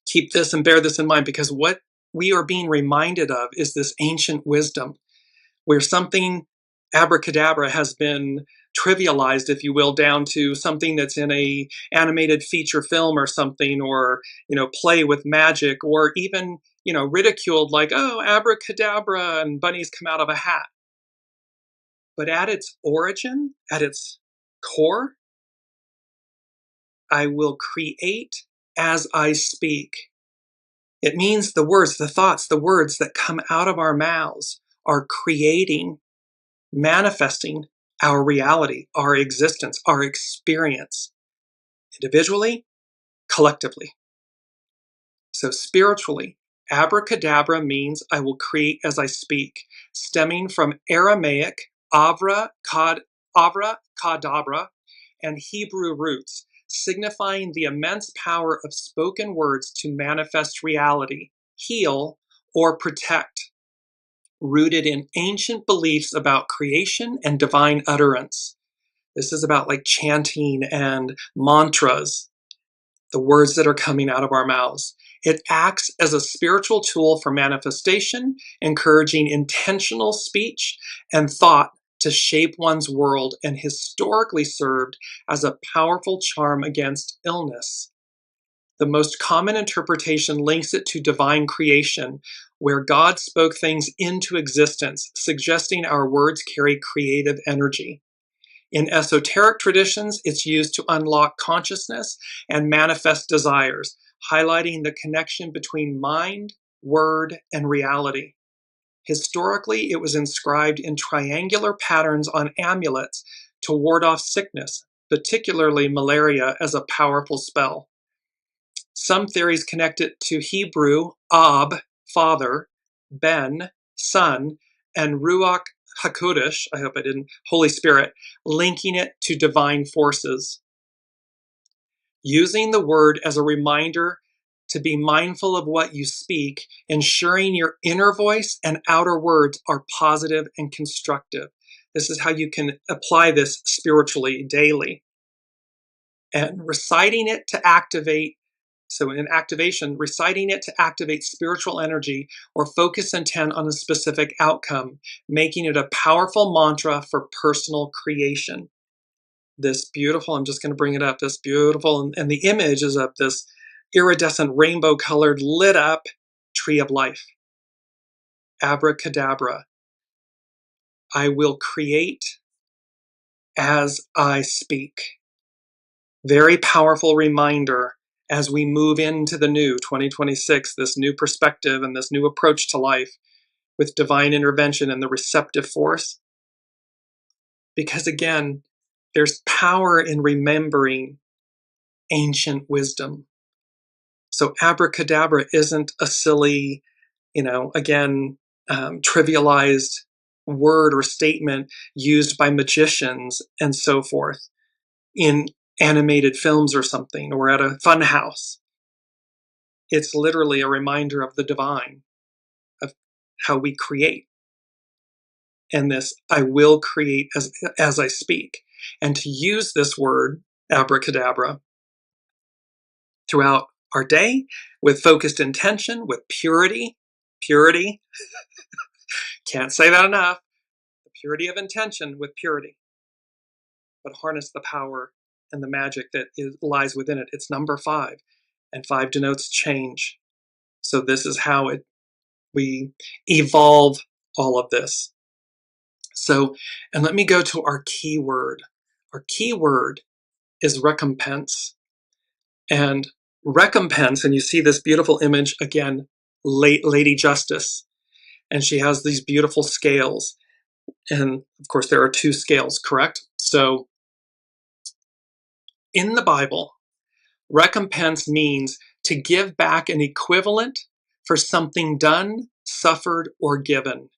Keep this and bear this in mind, because what we are being reminded of is this ancient wisdom where something abracadabra has been trivialized, if you will, down to something that's in a animated feature film or something, or play with magic, or even ridiculed, like, oh, abracadabra and bunnies come out of a hat. But at its origin, at its core, I will create as I speak. It means the words, the thoughts, the words that come out of our mouths are creating, manifesting our reality, our existence, our experience, individually, collectively. So spiritually, abracadabra means I will create as I speak, stemming from Aramaic abracadabra and Hebrew roots, signifying the immense power of spoken words to manifest reality, heal, or protect, rooted in ancient beliefs about creation and divine utterance. This is about like chanting and mantras, the words that are coming out of our mouths. It acts as a spiritual tool for manifestation, encouraging intentional speech and thought to shape one's world, and historically served as a powerful charm against illness. The most common interpretation links it to divine creation, where God spoke things into existence, suggesting our words carry creative energy. In esoteric traditions, it's used to unlock consciousness and manifest desires, highlighting the connection between mind, word, and reality. Historically, it was inscribed in triangular patterns on amulets to ward off sickness, particularly malaria, as a powerful spell. Some theories connect it to Hebrew Ab, father, Ben, son, and Ruach HaKodesh, I hope I didn't, Holy Spirit, linking it to divine forces. Using the word as a reminder to be mindful of what you speak, ensuring your inner voice and outer words are positive and constructive. This is how you can apply this spiritually daily. And reciting it to activate, so in activation, reciting it to activate spiritual energy or focus intent on a specific outcome, making it a powerful mantra for personal creation. This beautiful, I'm just going to bring it up, this beautiful, and the image is of this iridescent rainbow colored lit up tree of life. Abracadabra. I will create as I speak. Very powerful reminder as we move into the new 2026, this new perspective and this new approach to life with divine intervention and the receptive force. Because again, there's power in remembering ancient wisdom. So abracadabra isn't a silly, trivialized word or statement used by magicians and so forth in animated films or something, or at a fun house. It's literally a reminder of the divine, of how we create. And this, I will create as I speak. And to use this word, abracadabra, throughout our day with focused intention, with purity, can't say that enough, the purity of intention with purity, but harness the power and the magic that lies within it. It's number 5, and 5 denotes change. So this is how we evolve all of this. So, and let me go to our key word. Our key word is recompense. And recompense, and you see this beautiful image again, Lady Justice, and she has these beautiful scales. And of course, there are 2 scales, correct? So in the Bible, recompense means to give back an equivalent for something done, suffered, or given,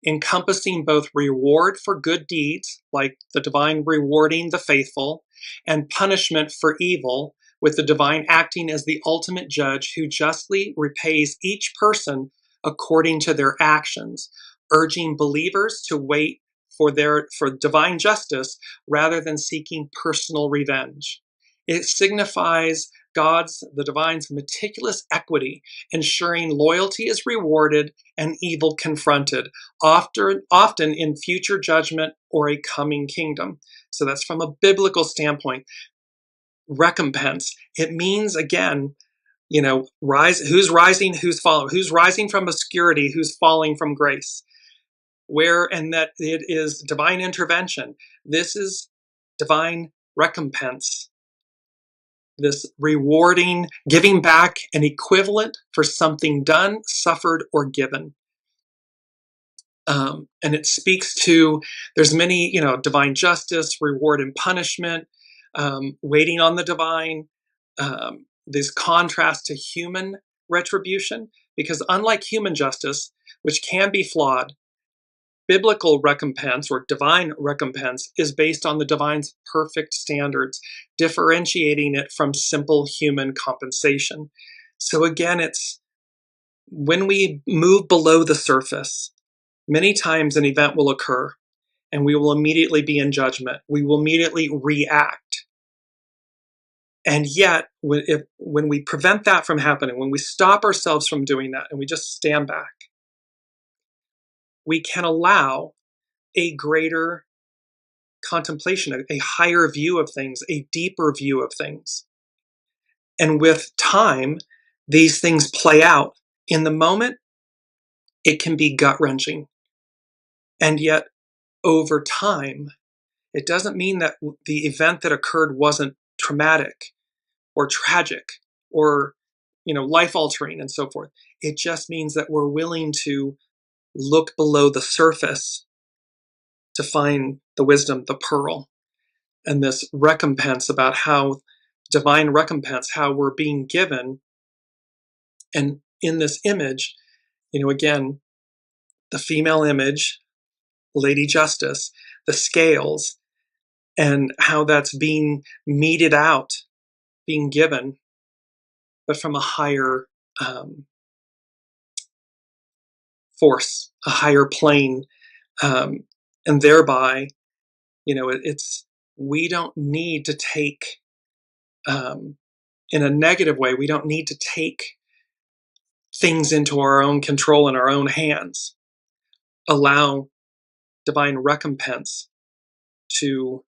encompassing both reward for good deeds, like the divine rewarding the faithful, and punishment for evil, with the divine acting as the ultimate judge who justly repays each person according to their actions, urging believers to wait for divine justice rather than seeking personal revenge. It signifies the divine's meticulous equity, ensuring loyalty is rewarded and evil confronted, often in future judgment or a coming kingdom. So that's from a biblical standpoint. Recompense. It means, again, who's rising, who's falling, who's rising from obscurity, who's falling from grace. And that it is divine intervention. This is divine recompense. This rewarding, giving back an equivalent for something done, suffered, or given. And it speaks to, there's many, divine justice, reward and punishment, waiting on the divine, this contrast to human retribution, because unlike human justice, which can be flawed, biblical recompense or divine recompense is based on the divine's perfect standards, differentiating it from simple human compensation. So again, it's when we move below the surface, many times an event will occur and we will immediately be in judgment. We will immediately react. And yet, when we prevent that from happening, when we stop ourselves from doing that and we just stand back, we can allow a greater contemplation, a higher view of things, a deeper view of things. And with time, these things play out. In the moment, it can be gut-wrenching. And yet, over time, it doesn't mean that the event that occurred wasn't traumatic or tragic or life-altering and so forth. It just means that we're willing to look below the surface to find the wisdom, the pearl, and this recompense about how divine recompense, how we're being given. And in this image, again, the female image, Lady Justice, the scales, and how that's being meted out, being given, but from a higher force, a higher plane, and thereby, we don't need to take, in a negative way, we don't need to take things into our own control in our own hands. Allow divine recompense to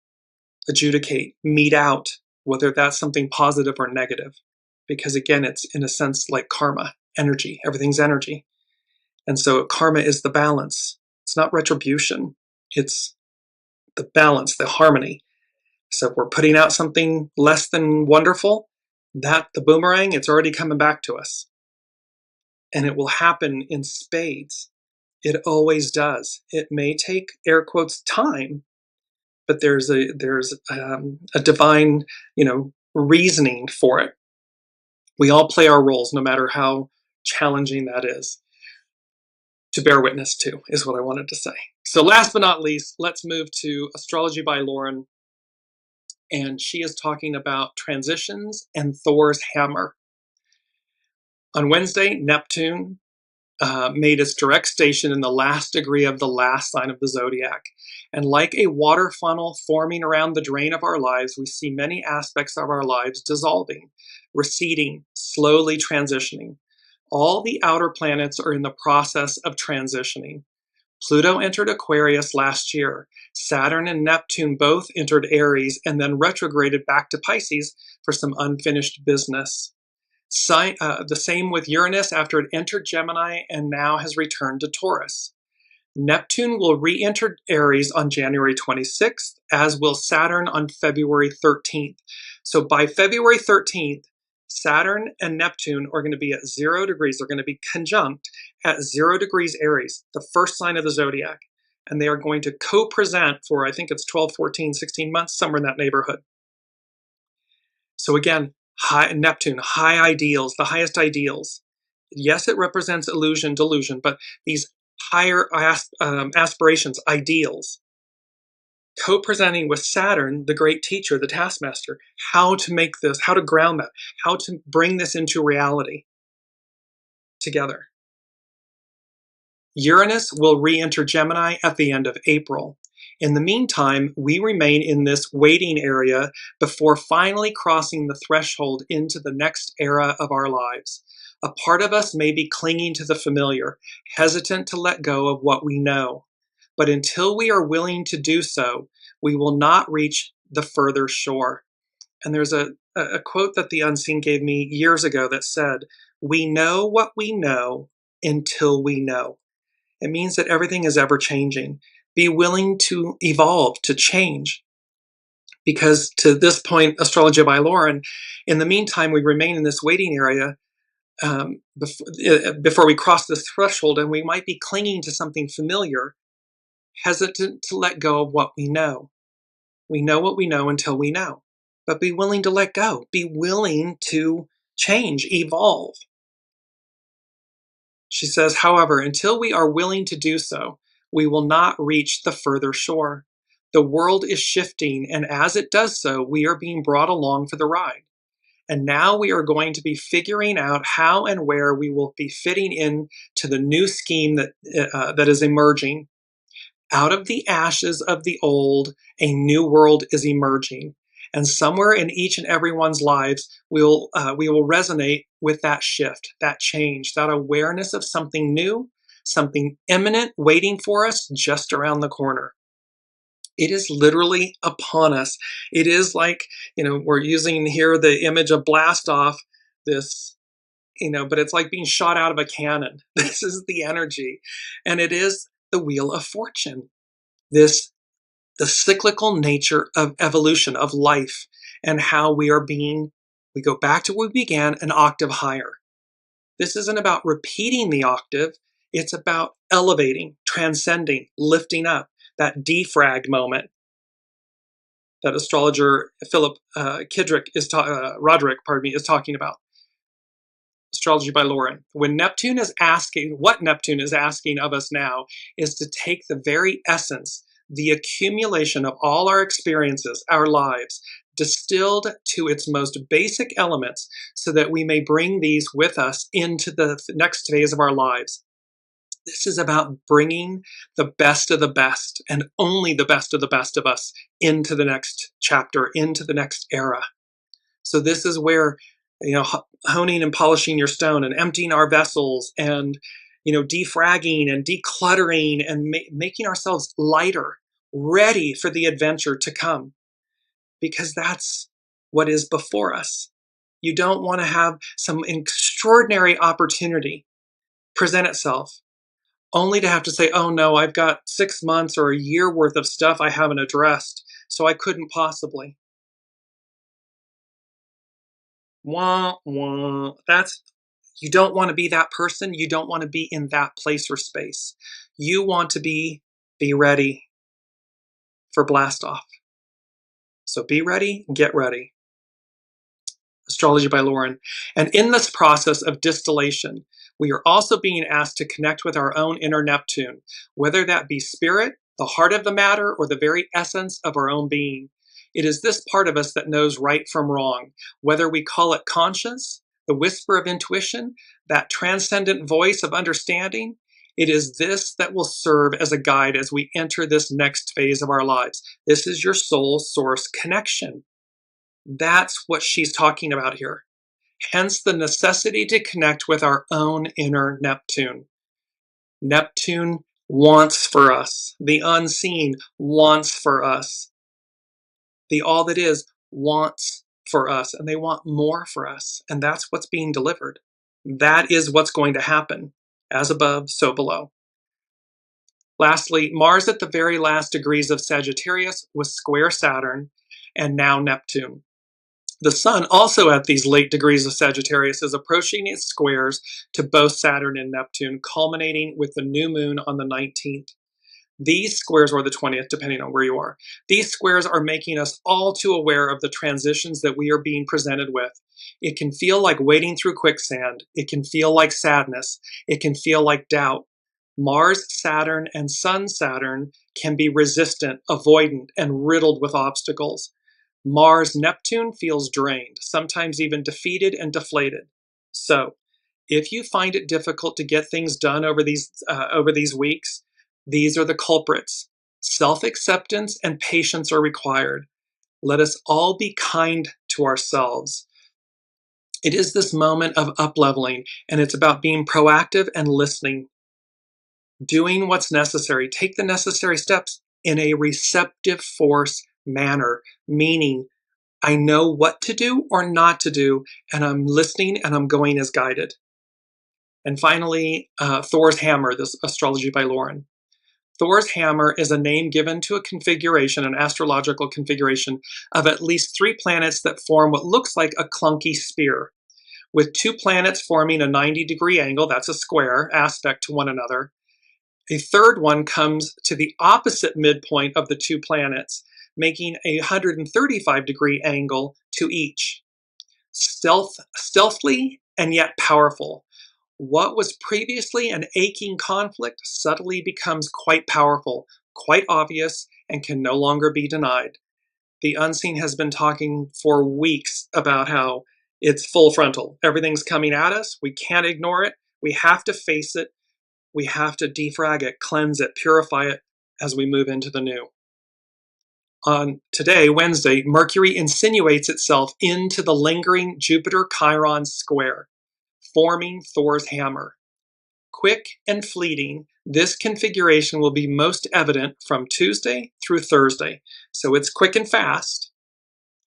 adjudicate, mete out, whether that's something positive or negative. Because again, it's in a sense like karma, energy, everything's energy. And so karma is the balance. It's not retribution. It's the balance, the harmony. So if we're putting out something less than wonderful, that the boomerang, it's already coming back to us. And it will happen in spades. It always does. It may take, air quotes, time, but there's a divine, reasoning for it. We all play our roles, no matter how challenging that is to bear witness to, is what I wanted to say. So last but not least, let's move to Astrology by Lauren. And she is talking about transitions and Thor's hammer. On Wednesday, Neptune made its direct station in the last degree of the last sign of the zodiac. And like a water funnel forming around the drain of our lives, we see many aspects of our lives dissolving, receding, slowly transitioning. All the outer planets are in the process of transitioning. Pluto entered Aquarius last year. Saturn and Neptune both entered Aries and then retrograded back to Pisces for some unfinished business. The same with Uranus after it entered Gemini and now has returned to Taurus. Neptune will re-enter Aries on January 26th, as will Saturn on February 13th. So by February 13th, Saturn and Neptune are going to be at 0 degrees. They're going to be conjunct at 0 degrees Aries, the first sign of the zodiac. And they are going to co-present for, I think it's 12, 14, 16 months, somewhere in that neighborhood. So again, high Neptune, high ideals, the highest ideals. Yes, it represents illusion, delusion, but these higher aspirations, ideals, co-presenting with Saturn, the great teacher, the taskmaster, how to make this, how to ground that, how to bring this into reality together. Uranus will re-enter Gemini at the end of April. In the meantime, we remain in this waiting area before finally crossing the threshold into the next era of our lives. A part of us may be clinging to the familiar, hesitant to let go of what we know. But until we are willing to do so, we will not reach the further shore. And there's a quote that the Unseen gave me years ago that said, "We know what we know until we know." It means that everything is ever changing. Be willing to evolve, to change. Because to this point, Astrology by Lauren, in the meantime, we remain in this waiting area before we cross this threshold, and we might be clinging to something familiar, hesitant to let go of what we know. We know what we know until we know. But be willing to let go. Be willing to change, evolve. She says, however, until we are willing to do so, we will not reach the further shore. The world is shifting, and as it does so, we are being brought along for the ride. And now we are going to be figuring out how and where we will be fitting in to the new scheme that is emerging. Out of the ashes of the old, a new world is emerging. And somewhere in each and everyone's lives, we will resonate with that shift, that change, that awareness of something new, something imminent waiting for us just around the corner. It is literally upon us. It is like, we're using here the image of blast off, this, but it's like being shot out of a cannon. This is the energy. And it is the wheel of fortune. The cyclical nature of evolution, of life, and how we go back to where we began, an octave higher. This isn't about repeating the octave. It's about elevating, transcending, lifting up, that defrag moment that astrologer Philip Roderick is talking about. Astrology by Lauren. When Neptune is asking, what Neptune is asking of us now is to take the very essence, the accumulation of all our experiences, our lives, distilled to its most basic elements so that we may bring these with us into the next phase of our lives. This is about bringing the best of the best and only the best of us into the next chapter, into the next era. So this is where, honing and polishing your stone and emptying our vessels and, defragging and decluttering and making ourselves lighter, ready for the adventure to come, because that's what is before us. You don't want to have some extraordinary opportunity present itself only to have to say, oh no, I've got 6 months or a year worth of stuff I haven't addressed, so I couldn't possibly. Wah, wah. You don't want to be that person. You don't want to be in that place or space. You want to be ready for blast off. So be ready, get ready. Astrology by Lauren. And in this process of distillation, we are also being asked to connect with our own inner Neptune, whether that be spirit, the heart of the matter, or the very essence of our own being. It is this part of us that knows right from wrong, whether we call it conscience, the whisper of intuition, that transcendent voice of understanding. It is this that will serve as a guide as we enter this next phase of our lives. This is your soul source connection. That's what she's talking about here. Hence the necessity to connect with our own inner Neptune. Neptune wants for us. The unseen wants for us. The all that is wants for us, and they want more for us. And that's what's being delivered. That is what's going to happen. As above, so below. Lastly, Mars at the very last degrees of Sagittarius was square Saturn and now Neptune. The Sun, also at these late degrees of Sagittarius, is approaching its squares to both Saturn and Neptune, culminating with the new moon on the 19th. These squares, or the 20th, depending on where you are, these squares are making us all too aware of the transitions that we are being presented with. It can feel like wading through quicksand. It can feel like sadness. It can feel like doubt. Mars, Saturn, and Sun, Saturn can be resistant, avoidant, and riddled with obstacles. Mars, Neptune feels drained, sometimes even defeated and deflated. So, if you find it difficult to get things done over these weeks, these are the culprits. Self-acceptance and patience are required. Let us all be kind to ourselves. It is this moment of up-leveling, and it's about being proactive and listening. Doing what's necessary. Take the necessary steps in a receptive force manner, meaning I know what to do or not to do, and I'm listening and I'm going as guided. And finally, Thor's hammer, this astrology by Lauren. Thor's hammer is a name given to a configuration, an astrological configuration, of at least 3 planets that form what looks like a clunky spear. With 2 planets forming a 90-degree angle, that's a square aspect to one another. A third one comes to the opposite midpoint of the 2 planets, making a 135-degree angle to each. Stealthily and yet powerful. What was previously an aching conflict suddenly becomes quite powerful, quite obvious, and can no longer be denied. The unseen has been talking for weeks about how it's full frontal. Everything's coming at us. We can't ignore it. We have to face it. We have to defrag it, cleanse it, purify it as we move into the new. On today, Wednesday, Mercury insinuates itself into the lingering Jupiter-Chiron square, forming Thor's hammer. Quick and fleeting, this configuration will be most evident from Tuesday through Thursday, so it's quick and fast.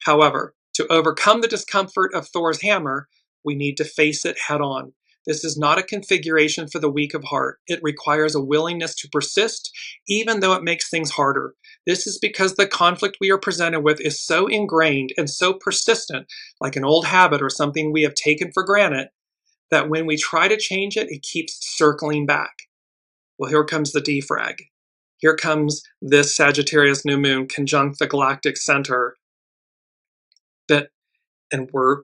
However, to overcome the discomfort of Thor's hammer, we need to face it head on. This is not a configuration for the weak of heart. It requires a willingness to persist, even though it makes things harder. This is because the conflict we are presented with is so ingrained and so persistent, like an old habit or something we have taken for granted, that when we try to change it, it keeps circling back. Well, here comes the defrag. Here comes this Sagittarius new moon conjunct the galactic center, and we're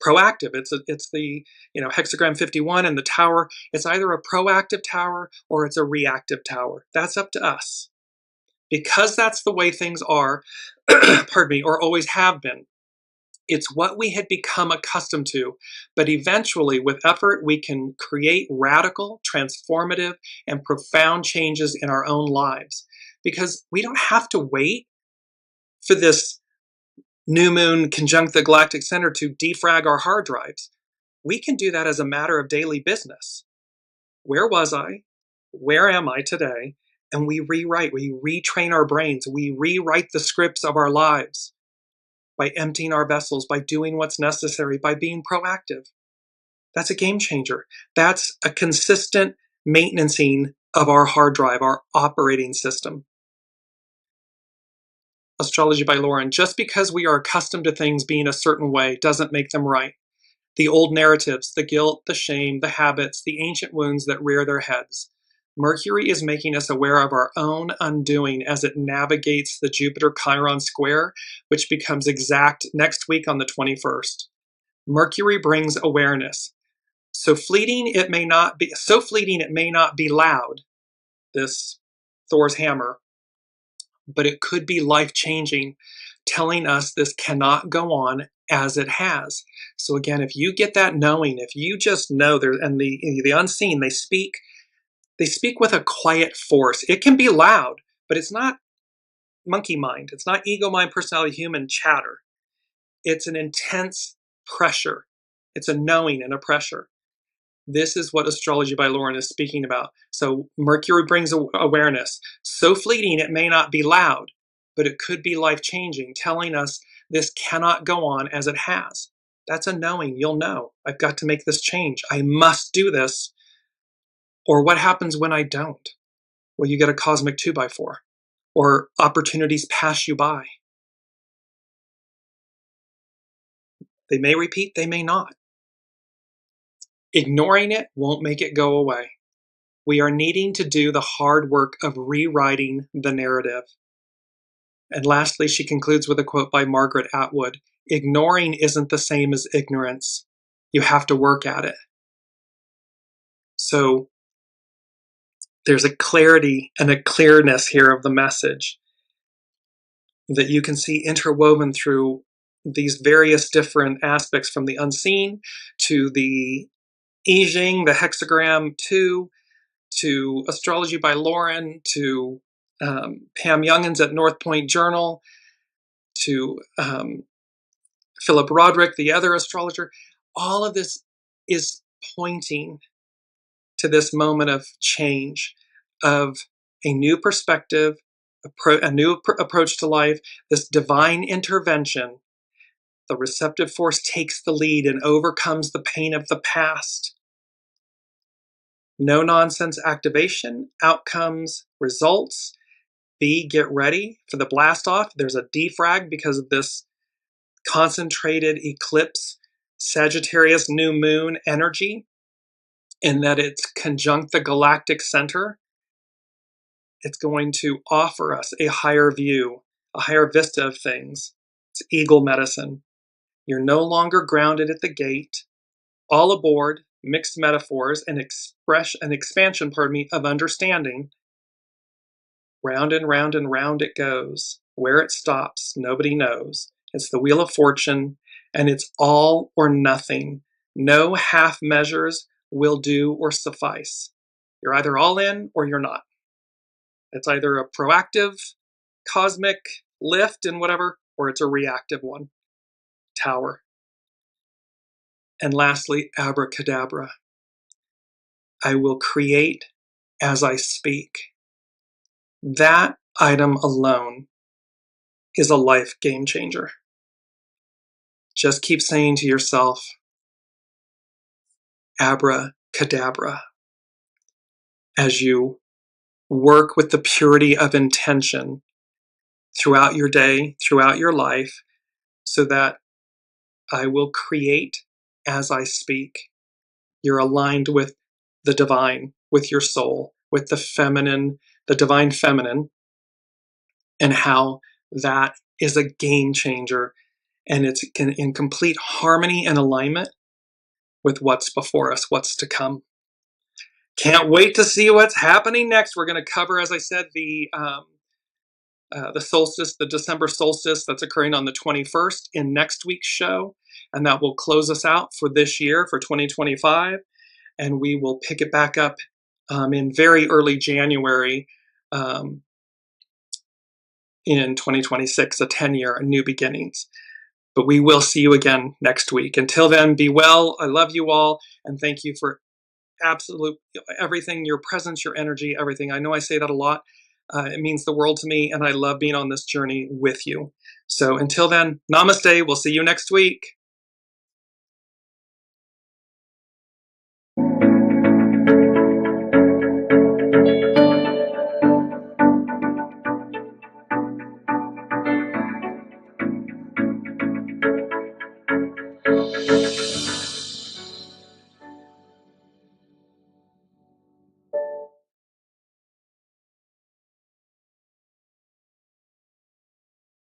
proactive. It's the hexagram 51 and the tower. It's either a proactive tower or it's a reactive tower. That's up to us. Because that's the way things are, pardon me, or always have been. It's what we had become accustomed to, but eventually, with effort, we can create radical, transformative, and profound changes in our own lives. Because we don't have to wait for this new moon conjunct the galactic center to defrag our hard drives. We can do that as a matter of daily business. Where was I? Where am I today? And we rewrite, we retrain our brains, we rewrite the scripts of our lives by emptying our vessels, by doing what's necessary, by being proactive. That's a game changer. That's a consistent maintenancing of our hard drive, our operating system. Astrology by Lauren. Just because we are accustomed to things being a certain way doesn't make them right. The old narratives, the guilt, the shame, the habits, the ancient wounds that rear their heads. Mercury is making us aware of our own undoing as it navigates the Jupiter-Chiron square, which becomes exact next week on the 21st. Mercury brings awareness. So fleeting it may not be loud, this Thor's hammer, but it could be life-changing, telling us this cannot go on as it has. So again, if you get that knowing, if you just know there, and the unseen, they speak with a quiet force. It can be loud, but it's not monkey mind. It's not ego mind, personality, human chatter. It's an intense pressure. It's a knowing and a pressure. This is what Astrology by Lauren is speaking about. So Mercury brings awareness. So fleeting it may not be loud, but it could be life-changing, telling us this cannot go on as it has. That's a knowing. You'll know. I've got to make this change. I must do this. Or what happens when I don't? Well, you get a cosmic 2x4. Or opportunities pass you by. They may repeat, they may not. Ignoring it won't make it go away. We are needing to do the hard work of rewriting the narrative. And lastly, she concludes with a quote by Margaret Atwood. Ignoring isn't the same as ignorance. You have to work at it. So there's a clarity and a clearness here of the message that you can see interwoven through these various different aspects, from the unseen to the I Ching, the hexagram 2, to Astrology by Lauren, to Pam Youngins at North Point Journal, to Philip Roderick, the other astrologer. All of this is pointing to this moment of change, of a new perspective, a new approach to life, this divine intervention. The receptive force takes the lead and overcomes the pain of the past. No nonsense activation, outcomes, results. B, get ready for the blast off. There's a defrag because of this concentrated eclipse, Sagittarius new moon energy, in that it's conjunct the galactic center. It's going to offer us a higher view, a higher vista of things. It's eagle medicine. You're no longer grounded at the gate. All aboard, mixed metaphors, and expansion, of understanding. Round and round and round it goes. Where it stops, nobody knows. It's the Wheel of Fortune, and it's all or nothing. No half measures will do or suffice. You're either all in or you're not. It's either a proactive, cosmic lift and whatever, or it's a reactive one. Tower. And lastly, abracadabra. I will create as I speak. That item alone is a life game changer. Just keep saying to yourself, abracadabra, as you work with the purity of intention throughout your day, throughout your life, so that I will create as I speak. You're aligned with the divine, with your soul, with the feminine, the divine feminine, and how that is a game changer, and it's in complete harmony and alignment with what's before us, what's to come. Can't wait to see what's happening next. We're going to cover, as I said, the solstice, the December solstice that's occurring on the 21st in next week's show, and that will close us out for this year, for 2025, and we will pick it back up in very early January in 2026, a 10-year, a new beginnings. But we will see you again next week. Until then, be well. I love you all, and thank you for absolute everything, your presence, your energy, everything. I know I say that a lot. It means the world to me, and I love being on this journey with you. So until then, namaste. We'll see you next week.